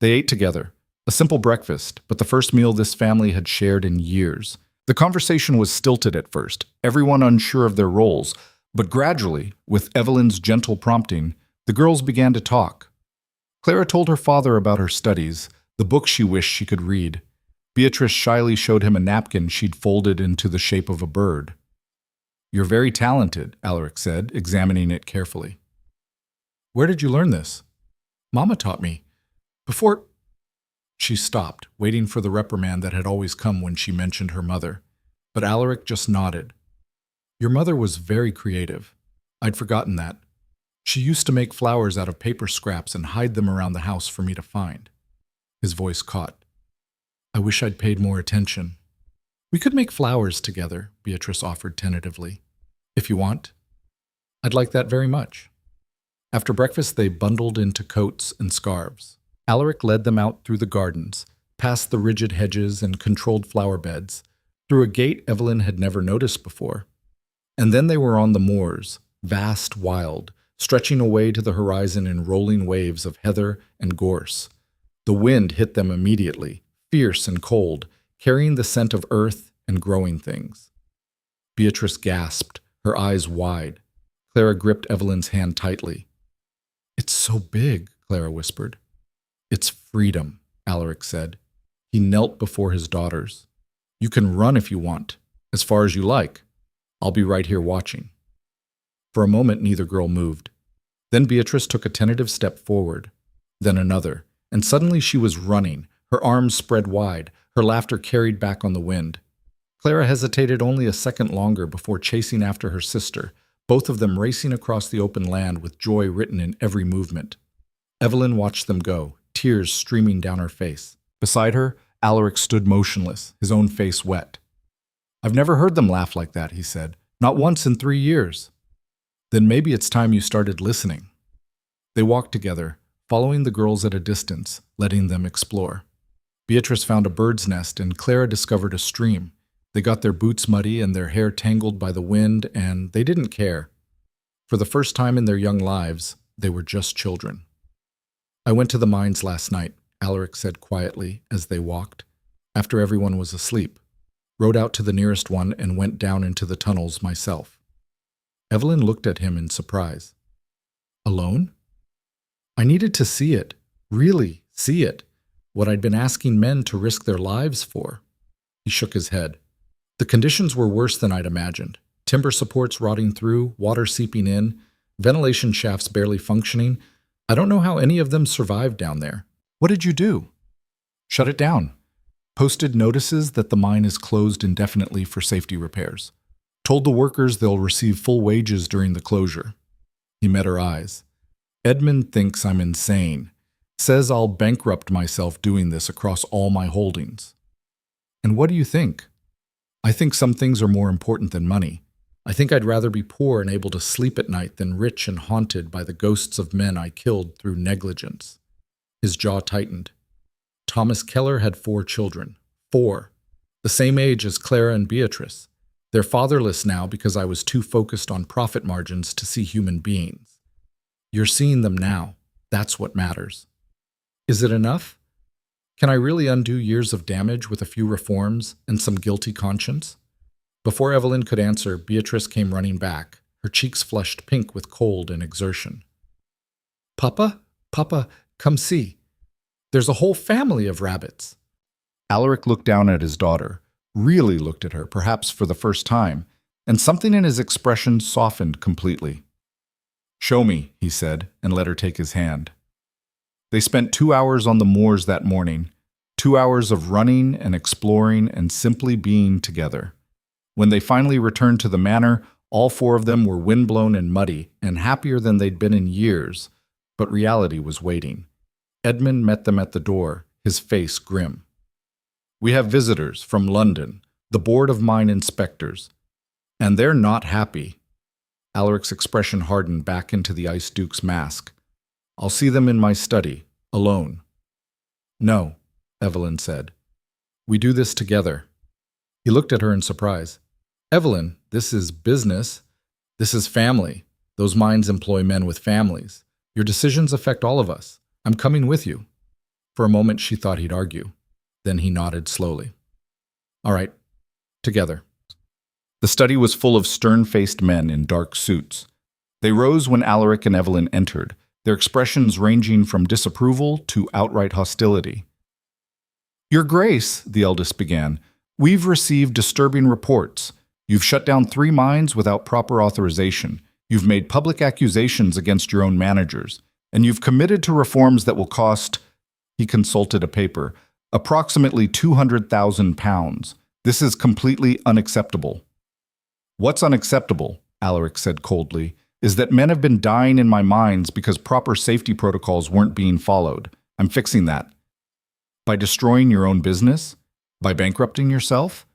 They ate together. A simple breakfast, but the first meal this family had shared in years. The conversation was stilted at first, everyone unsure of their roles, but gradually, with Evelyn's gentle prompting, the girls began to talk. Clara told her father about her studies, the books she wished she could read. Beatrice shyly showed him a napkin she'd folded into the shape of a bird. "You're very talented," Alaric said, examining it carefully. "Where did you learn this?" "Mama taught me. Before—" She stopped, waiting for the reprimand that had always come when she mentioned her mother. But Alaric just nodded. "Your mother was very creative. I'd forgotten that. She used to make flowers out of paper scraps and hide them around the house for me to find." His voice caught. "I wish I'd paid more attention." "We could make flowers together," Beatrice offered tentatively. "If you want." "I'd like that very much." After breakfast, they bundled into coats and scarves. Alaric led them out through the gardens, past the rigid hedges and controlled flower beds, through a gate Evelyn had never noticed before. And then they were on the moors, vast, wild, stretching away to the horizon in rolling waves of heather and gorse. The wind hit them immediately, fierce and cold, carrying the scent of earth and growing things. Beatrice gasped, her eyes wide. Clara gripped Evelyn's hand tightly. "It's so big," Clara whispered. "It's freedom," Alaric said. He knelt before his daughters. "You can run if you want, as far as you like. I'll be right here watching." For a moment, neither girl moved. Then Beatrice took a tentative step forward, then another, and suddenly she was running, her arms spread wide, her laughter carried back on the wind. Clara hesitated only a second longer before chasing after her sister, both of them racing across the open land with joy written in every movement. Evelyn watched them go, tears streaming down her face. Beside her, Alaric stood motionless, his own face wet. "I've never heard them laugh like that," he said. "Not once in 3 years." "Then maybe it's time you started listening." They walked together, following the girls at a distance, letting them explore. Beatrice found a bird's nest and Clara discovered a stream. They got their boots muddy and their hair tangled by the wind, and they didn't care. For the first time in their young lives, they were just children. "I went to the mines last night," Alaric said quietly as they walked, after everyone was asleep. "Rode out to the nearest one and went down into the tunnels myself." Evelyn looked at him in surprise. "Alone?" "I needed to see it, really see it, what I'd been asking men to risk their lives for." He shook his head. "The conditions were worse than I'd imagined. Timber supports rotting through, water seeping in, ventilation shafts barely functioning. I don't know how any of them survived down there." "What did you do?" "Shut it down. Posted notices that the mine is closed indefinitely for safety repairs. Told the workers they'll receive full wages during the closure." He met her eyes. "Edmund thinks I'm insane. Says I'll bankrupt myself doing this across all my holdings." "And what do you think?" "I think some things are more important than money. I think I'd rather be poor and able to sleep at night than rich and haunted by the ghosts of men I killed through negligence." His jaw tightened. Thomas Keller had 4 children. 4. The same age as Clara and Beatrice. They're fatherless now because I was too focused on profit margins to see human beings. You're seeing them now. That's what matters. Is it enough? Can I really undo years of damage with a few reforms and some guilty conscience? Before Evelyn could answer, Beatrice came running back, her cheeks flushed pink with cold and exertion. "Papa? Papa, come see. There's a whole family of rabbits." Alaric looked down at his daughter, really looked at her, perhaps for the first time, and something in his expression softened completely. "Show me," he said, and let her take his hand. They spent 2 hours on the moors that morning, 2 hours of running and exploring and simply being together. When they finally returned to the manor, all four of them were windblown and muddy and happier than they'd been in years, but reality was waiting. Edmund met them at the door, his face grim. "We have visitors from London, the Board of Mine Inspectors, and they're not happy." Alaric's expression hardened back into the Ice Duke's mask. "I'll see them in my study, alone." "No," Evelyn said. "We do this together." He looked at her in surprise. "Evelyn, this is business. This is family. Those mines employ men with families. Your decisions affect all of us. I'm coming with you." For a moment she thought he'd argue. Then he nodded slowly. "All right, together." The study was full of stern-faced men in dark suits. They rose when Alaric and Evelyn entered, their expressions ranging from disapproval to outright hostility. "Your Grace," the eldest began, "we've received disturbing reports. You've shut down 3 mines without proper authorization. You've made public accusations against your own managers. And you've committed to reforms that will cost," he consulted a paper, "approximately £200,000. This is completely unacceptable." "What's unacceptable," Alaric said coldly, "is that men have been dying in my mines because proper safety protocols weren't being followed. I'm fixing that." "By destroying your own business? By bankrupting yourself?"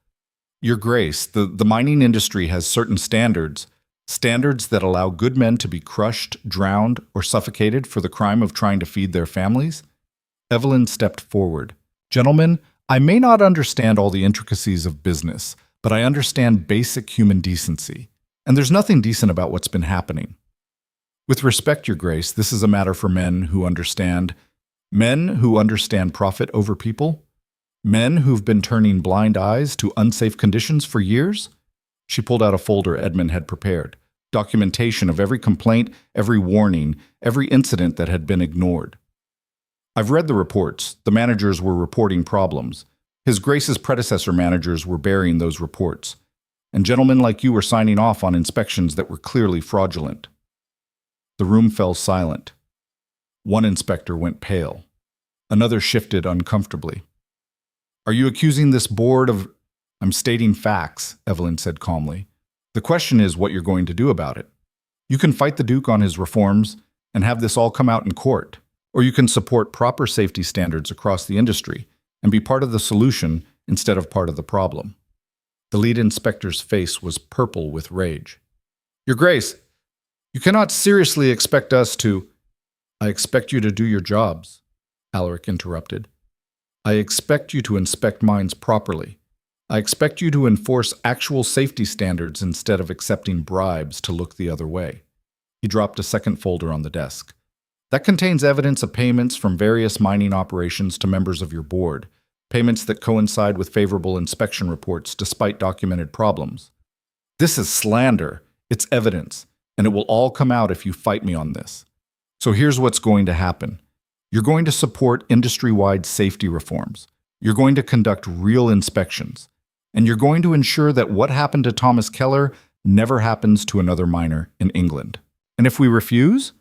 "Your Grace, the mining industry has certain standards that allow good men to be crushed, drowned, or suffocated for the crime of trying to feed their families." Evelyn stepped forward. "Gentlemen, I may not understand all the intricacies of business, but I understand basic human decency. And there's nothing decent about what's been happening. With respect, Your Grace, this is a matter for men who understand profit over people, men who've been turning blind eyes to unsafe conditions for years." She pulled out a folder Edmund had prepared, documentation of every complaint, every warning, every incident that had been ignored. "I've read the reports. The managers were reporting problems. His Grace's predecessor managers were burying those reports. And gentlemen like you were signing off on inspections that were clearly fraudulent." The room fell silent. One inspector went pale. Another shifted uncomfortably. "Are you accusing this board of—" "I'm stating facts," Evelyn said calmly. "The question is what you're going to do about it. You can fight the Duke on his reforms and have this all come out in court, or you can support proper safety standards across the industry and be part of the solution instead of part of the problem." The lead inspector's face was purple with rage. "Your Grace, you cannot seriously expect us to—" "I expect you to do your jobs," Alaric interrupted. "I expect you to inspect mines properly. I expect you to enforce actual safety standards instead of accepting bribes to look the other way." He dropped a second folder on the desk. "That contains evidence of payments from various mining operations to members of your board, payments that coincide with favorable inspection reports despite documented problems. This is slander. It's evidence, and it will all come out if you fight me on this. So here's what's going to happen. You're going to support industry-wide safety reforms. You're going to conduct real inspections. And you're going to ensure that what happened to Thomas Keller never happens to another miner in England. And if we refuse,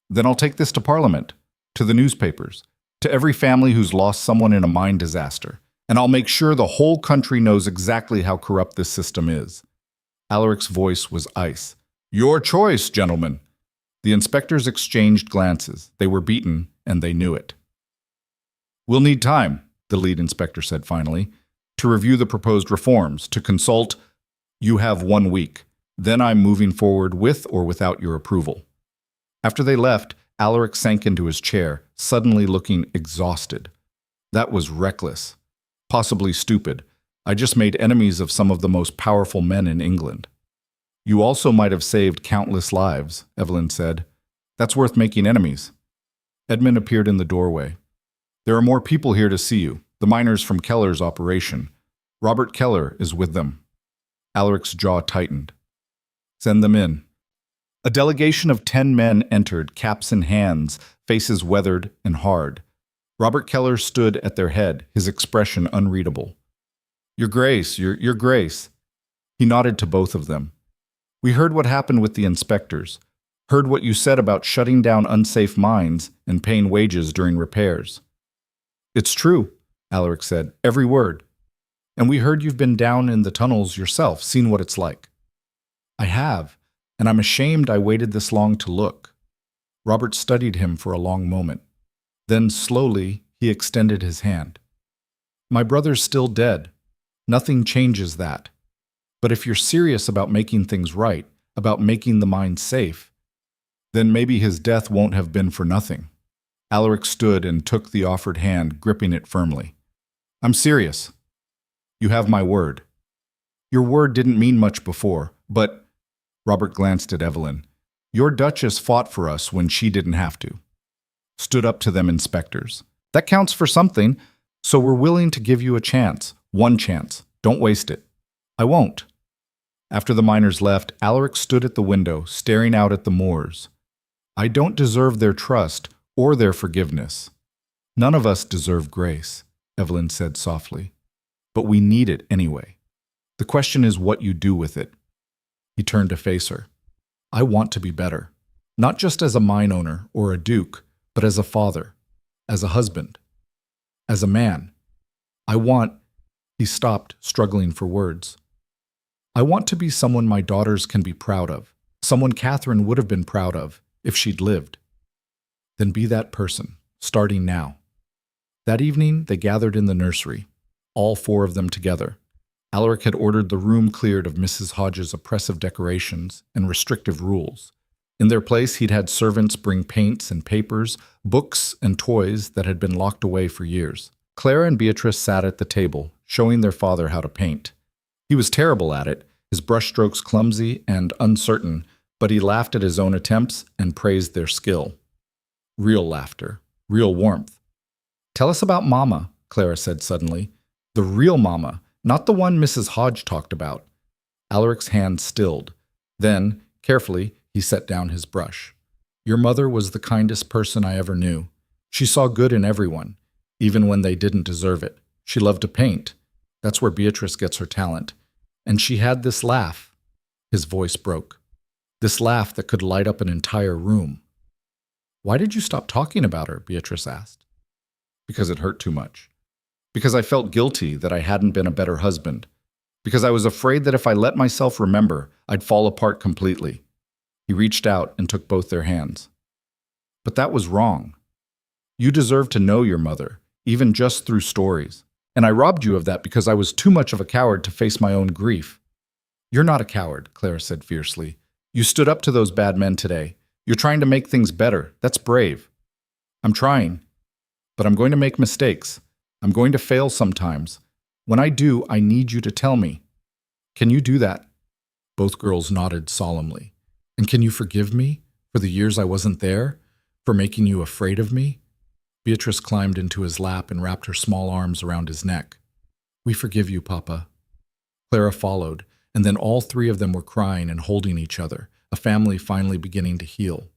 then I'll take this to Parliament, to the newspapers, to every family who's lost someone in a mine disaster, and I'll make sure the whole country knows exactly how corrupt this system is." Alaric's voice was ice. "Your choice, gentlemen." The inspectors exchanged glances. They were beaten, and they knew it. "We'll need time," the lead inspector said finally, "to review the proposed reforms, to consult. You have 1 week. Then I'm moving forward with or without your approval." After they left, Alaric sank into his chair, suddenly looking exhausted. "That was reckless. Possibly stupid. I just made enemies of some of the most powerful men in England." "You also might have saved countless lives," Evelyn said. "That's worth making enemies." Edmund appeared in the doorway. "There are more people here to see you, the miners from Keller's operation. Robert Keller is with them." Alaric's jaw tightened. "Send them in." A delegation of 10 men entered, caps in hands, faces weathered and hard. Robert Keller stood at their head, his expression unreadable. "Your Grace, your Grace." He nodded to both of them. "We heard what happened with the inspectors. Heard what you said about shutting down unsafe mines and paying wages during repairs. It's true, Alaric said, every word. And we heard you've been down in the tunnels yourself, seen what it's like. I have, and I'm ashamed I waited this long to look. Robert studied him for a long moment. Then, slowly, he extended his hand. My brother's still dead. Nothing changes that. But if you're serious about making things right, about making the mine safe, then maybe his death won't have been for nothing. Alaric stood and took the offered hand, gripping it firmly. I'm serious. You have my word. Your word didn't mean much before, but... Robert glanced at Evelyn. Your Duchess fought for us when she didn't have to. Stood up to them inspectors. That counts for something, so we're willing to give you a chance. One chance. Don't waste it. I won't. After the miners left, Alaric stood at the window, staring out at the moors. I don't deserve their trust or their forgiveness. None of us deserve grace, Evelyn said softly. But we need it anyway. The question is what you do with it. He turned to face her. I want to be better. Not just as a mine owner or a duke, but as a father, as a husband, as a man. I want... He stopped, struggling for words. I want to be someone my daughters can be proud of, someone Catherine would have been proud of if she'd lived. Then be that person, starting now. That evening, they gathered in the nursery, all four of them together. Alaric had ordered the room cleared of Mrs. Hodge's oppressive decorations and restrictive rules. In their place, he'd had servants bring paints and papers, books and toys that had been locked away for years. Clara and Beatrice sat at the table, showing their father how to paint. He was terrible at it, his brushstrokes clumsy and uncertain, but he laughed at his own attempts and praised their skill. Real laughter, real warmth. Tell us about Mama, Clara said suddenly. The real Mama, not the one Mrs. Hodge talked about. Alaric's hand stilled. Then, carefully, he set down his brush. Your mother was the kindest person I ever knew. She saw good in everyone, even when they didn't deserve it. She loved to paint. That's where Beatrice gets her talent. And she had this laugh. His voice broke. This laugh that could light up an entire room. Why did you stop talking about her? Beatrice asked. Because it hurt too much. Because I felt guilty that I hadn't been a better husband. Because I was afraid that if I let myself remember, I'd fall apart completely. He reached out and took both their hands. But that was wrong. You deserve to know your mother, even just through stories. And I robbed you of that because I was too much of a coward to face my own grief. You're not a coward, Clara said fiercely. You stood up to those bad men today. You're trying to make things better. That's brave. I'm trying. But I'm going to make mistakes. I'm going to fail sometimes. When I do, I need you to tell me. Can you do that? Both girls nodded solemnly. And can you forgive me for the years I wasn't there? For making you afraid of me? Beatrice climbed into his lap and wrapped her small arms around his neck. We forgive you, Papa. Clara followed, and then all three of them were crying and holding each other, a family finally beginning to heal.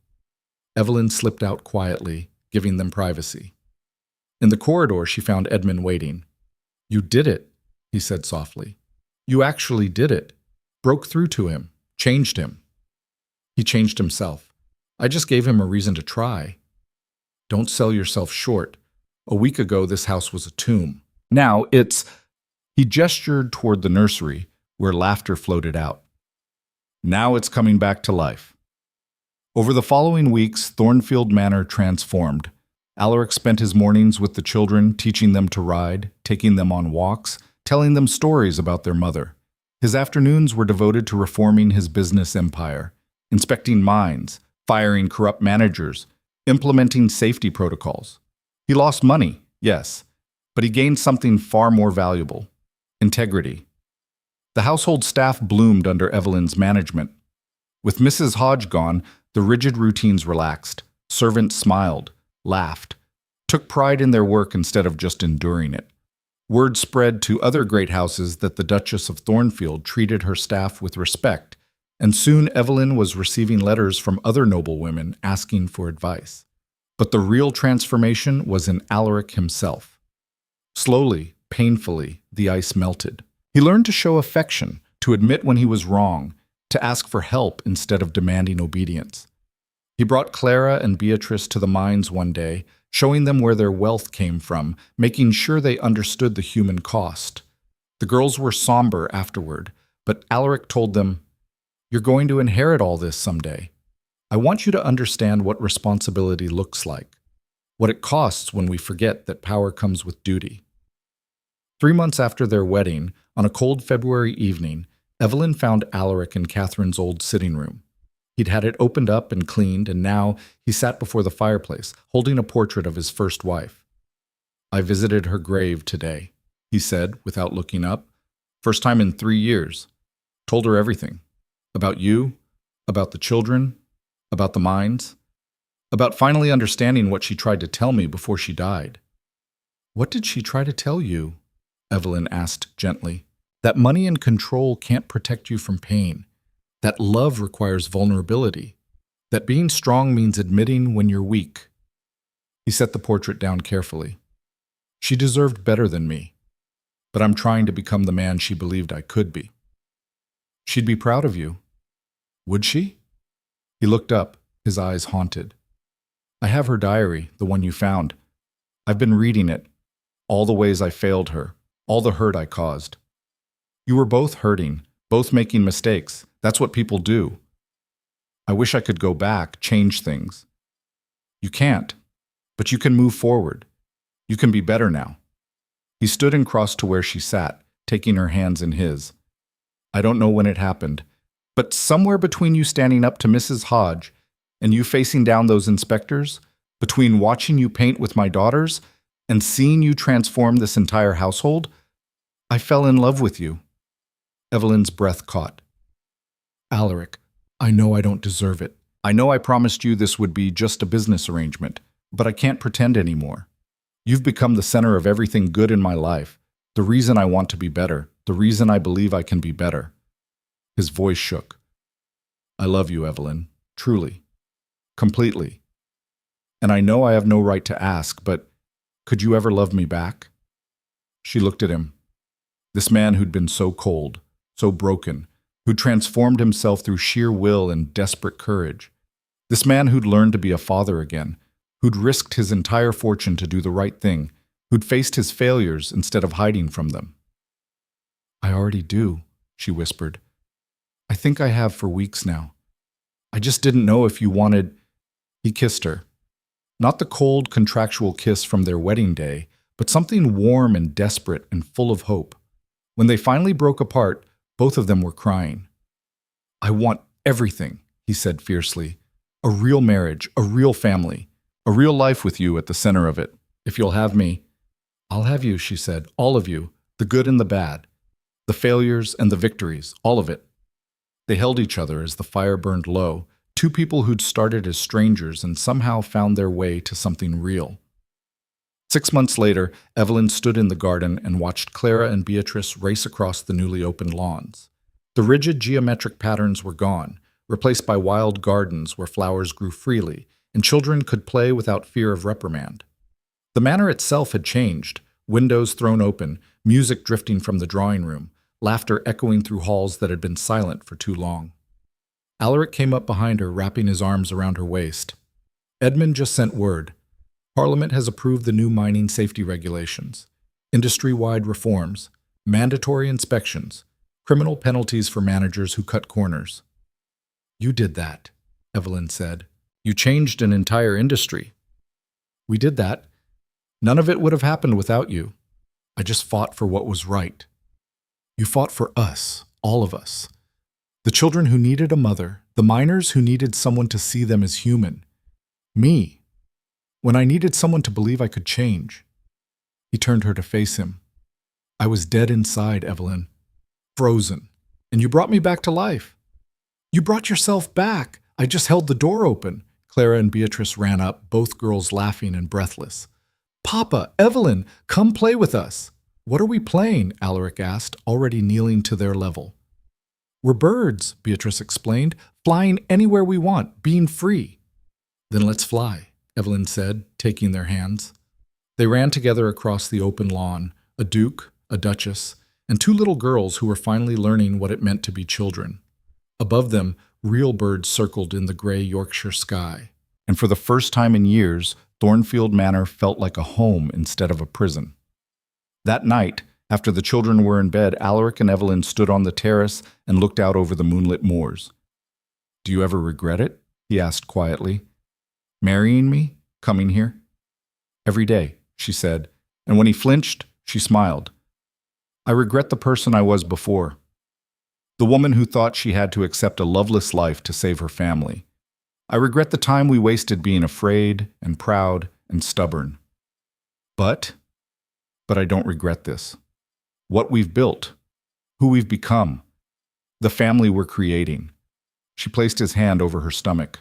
Evelyn slipped out quietly, giving them privacy. In the corridor, she found Edmund waiting. You did it, he said softly. You actually did it. Broke through to him. Changed him. He changed himself. I just gave him a reason to try. Don't sell yourself short. A week ago, this house was a tomb. Now it's... He gestured toward the nursery, where laughter floated out. Now it's coming back to life. Over the following weeks, Thornfield Manor transformed. Alaric spent his mornings with the children, teaching them to ride, taking them on walks, telling them stories about their mother. His afternoons were devoted to reforming his business empire, inspecting mines, firing corrupt managers, implementing safety protocols. He lost money, yes, but he gained something far more valuable: integrity. The household staff bloomed under Evelyn's management. With Mrs. Hodge gone, the rigid routines relaxed. Servants smiled, laughed, took pride in their work instead of just enduring it. Word spread to other great houses that the Duchess of Thornfield treated her staff with respect, and soon Evelyn was receiving letters from other noble women asking for advice. But the real transformation was in Alaric himself. Slowly, painfully, the ice melted. He learned to show affection, to admit when he was wrong, to ask for help instead of demanding obedience. He brought Clara and Beatrice to the mines one day, showing them where their wealth came from, making sure they understood the human cost. The girls were somber afterward, but Alaric told them, "You're going to inherit all this someday. I want you to understand what responsibility looks like, what it costs when we forget that power comes with duty." 3 months after their wedding, on a cold February evening, Evelyn found Alaric in Catherine's old sitting room. He'd had it opened up and cleaned, and now he sat before the fireplace, holding a portrait of his first wife. "I visited her grave today," he said, without looking up. "First time in 3 years. Told her everything. About you, about the children, about the mines, about finally understanding what she tried to tell me before she died." "What did she try to tell you?" Evelyn asked gently. "That money and control can't protect you from pain. That love requires vulnerability. That being strong means admitting when you're weak." He set the portrait down carefully. "She deserved better than me, but I'm trying to become the man she believed I could be." "She'd be proud of you." "Would she?" He looked up, his eyes haunted. "I have her diary, the one you found. I've been reading it. All the ways I failed her, all the hurt I caused. You were both hurting, both making mistakes. That's what people do. I wish I could go back, change things. You can't, but you can move forward. You can be better now." He stood and crossed to where she sat, taking her hands in his. "I don't know when it happened, but somewhere between you standing up to Mrs. Hodge and you facing down those inspectors, between watching you paint with my daughters and seeing you transform this entire household, I fell in love with you." Evelyn's breath caught. "Alaric, I know I don't deserve it. I know I promised you this would be just a business arrangement, but I can't pretend anymore. You've become the center of everything good in my life, the reason I want to be better, the reason I believe I can be better." His voice shook. "I love you, Evelyn, truly, completely. And I know I have no right to ask, but could you ever love me back?" She looked at him. This man who'd been so cold, so broken, who'd transformed himself through sheer will and desperate courage. This man who'd learned to be a father again, who'd risked his entire fortune to do the right thing, who'd faced his failures instead of hiding from them. "I already do," she whispered. "I think I have for weeks now. I just didn't know if you wanted—" He kissed her. Not the cold, contractual kiss from their wedding day, but something warm and desperate and full of hope. When they finally broke apart, both of them were crying. "I want everything," he said fiercely. "A real marriage, a real family, a real life with you at the center of it. If you'll have me." "I'll have you," she said, "all of you, the good and the bad, the failures and the victories, all of it." They held each other as the fire burned low, two people who'd started as strangers and somehow found their way to something real. 6 months later, Evelyn stood in the garden and watched Clara and Beatrice race across the newly opened lawns. The rigid geometric patterns were gone, replaced by wild gardens where flowers grew freely, and children could play without fear of reprimand. The manor itself had changed, windows thrown open, music drifting from the drawing room, laughter echoing through halls that had been silent for too long. Alaric came up behind her, wrapping his arms around her waist. "Edmund just sent word. Parliament has approved the new mining safety regulations, industry-wide reforms, mandatory inspections, criminal penalties for managers who cut corners." "You did that," Evelyn said. "You changed an entire industry." "We did that. None of it would have happened without you. I just fought for what was right. You fought for us, all of us. The children who needed a mother, the miners who needed someone to see them as human. Me, when I needed someone to believe I could change." He turned her to face him. "I was dead inside, Evelyn. Frozen. And you brought me back to life. You brought yourself back. I just held the door open." Clara and Beatrice ran up, both girls laughing and breathless. "Papa, Evelyn, come play with us." "What are we playing?" Alaric asked, already kneeling to their level. "We're birds," Beatrice explained, "flying anywhere we want, being free." "Then let's fly," Evelyn said, taking their hands. They ran together across the open lawn, a duke, a duchess, and two little girls who were finally learning what it meant to be children. Above them, Real birds circled in the gray Yorkshire sky. And for the first time in years, Thornfield Manor felt like a home instead of a prison. That night, after the children were in bed, Alaric and Evelyn stood on the terrace and looked out over the moonlit moors. "Do you ever regret it?" he asked quietly. "Marrying me? Coming here?" "Every day," she said, and when he flinched, she smiled. "I regret the person I was before. The woman who thought she had to accept a loveless life to save her family. I regret the time we wasted being afraid and proud and stubborn. But I don't regret this. What we've built, who we've become, the family we're creating." She placed his hand over her stomach.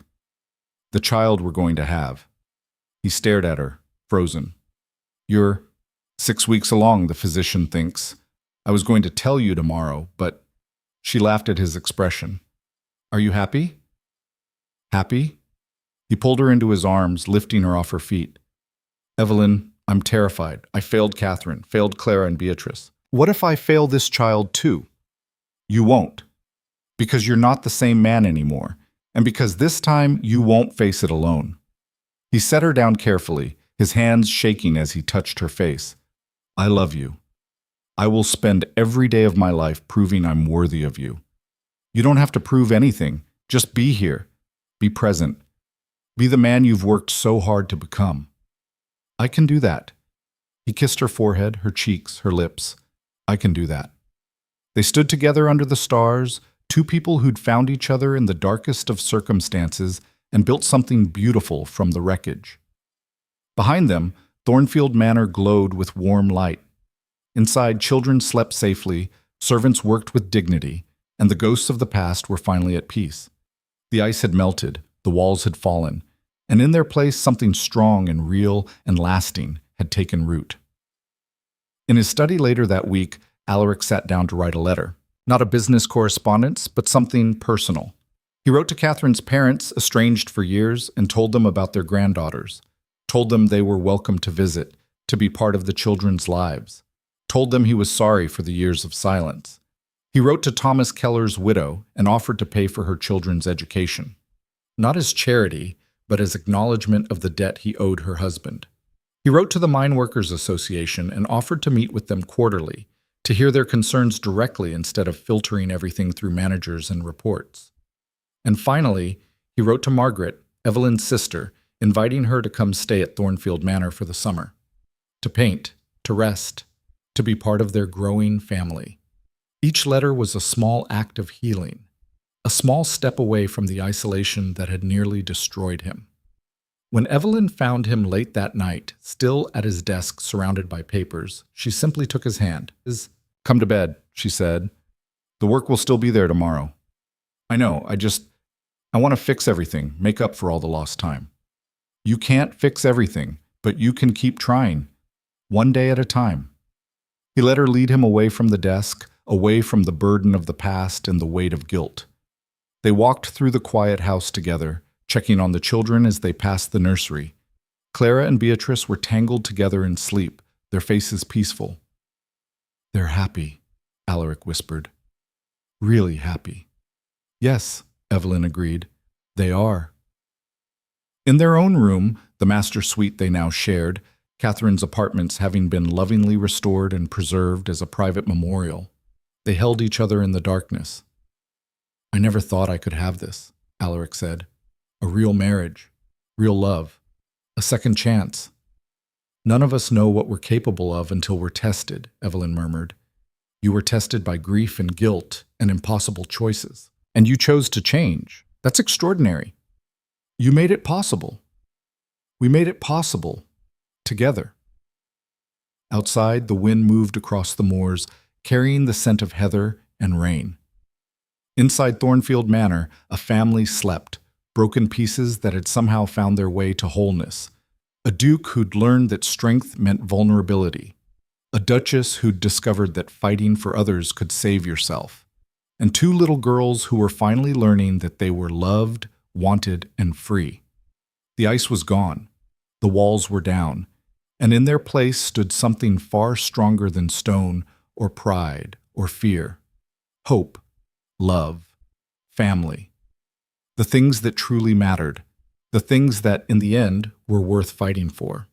"The child we're going to have." He stared at her, frozen. "You're 6 weeks along, the physician thinks. I was going to tell you tomorrow, but..." She laughed at his expression. "Are you happy?" "Happy?" He pulled her into his arms, lifting her off her feet. "Evelyn, I'm terrified. I failed Catherine, failed Clara and Beatrice. What if I fail this child too?" "You won't. Because you're not the same man anymore, and because this time you won't face it alone." He set her down carefully, his hands shaking as he touched her face. "I love you. I will spend every day of my life proving I'm worthy of you. You don't have to prove anything. Just be here. Be present. Be the man you've worked so hard to become." "I can do that." He kissed her forehead, her cheeks, her lips. "I can do that." They stood together under the stars, two people who'd found each other in the darkest of circumstances and built something beautiful from the wreckage. Behind them, Thornfield Manor glowed with warm light. Inside, children slept safely, servants worked with dignity, and the ghosts of the past were finally at peace. The ice had melted, the walls had fallen, and in their place something strong and real and lasting had taken root. In his study later that week, Alaric sat down to write a letter. Not a business correspondence, but something personal. He wrote to Catherine's parents, estranged for years, and told them about their granddaughters. Told them they were welcome to visit, to be part of the children's lives. Told them he was sorry for the years of silence. He wrote to Thomas Keller's widow and offered to pay for her children's education. Not as charity, but as acknowledgement of the debt he owed her husband. He wrote to the Mine Workers Association and offered to meet with them quarterly, to hear their concerns directly instead of filtering everything through managers and reports. And finally, he wrote to Margaret, Evelyn's sister, inviting her to come stay at Thornfield Manor for the summer. To paint, to rest, to be part of their growing family. Each letter was a small act of healing, a small step away from the isolation that had nearly destroyed him. When Evelyn found him late that night, still at his desk surrounded by papers, she simply took his hand. "Come to bed," she said. "The work will still be there tomorrow. I know, I want to fix everything, make up for all the lost time." "You can't fix everything, but you can keep trying, one day at a time." He let her lead him away from the desk, away from the burden of the past and the weight of guilt. They walked through the quiet house together, checking on the children as they passed the nursery. Clara and Beatrice were tangled together in sleep, their faces peaceful. "They're happy," Alaric whispered. "Really happy." "Yes," Evelyn agreed. "They are." In their own room, the master suite they now shared, Catherine's apartments having been lovingly restored and preserved as a private memorial, they held each other in the darkness. "I never thought I could have this," Alaric said. "A real marriage, real love, a second chance." "None of us know what we're capable of until we're tested," Evelyn murmured. "You were tested by grief and guilt and impossible choices. And you chose to change. That's extraordinary. You made it possible. We made it possible. Together." Outside, the wind moved across the moors, carrying the scent of heather and rain. Inside Thornfield Manor, a family slept, broken pieces that had somehow found their way to wholeness. A duke who'd learned that strength meant vulnerability. A duchess who'd discovered that fighting for others could save yourself. And two little girls who were finally learning that they were loved, wanted, and free. The ice was gone. The walls were down. And in their place stood something far stronger than stone or pride or fear. Hope, love, family. the things that truly mattered, the things that, in the end, were worth fighting for.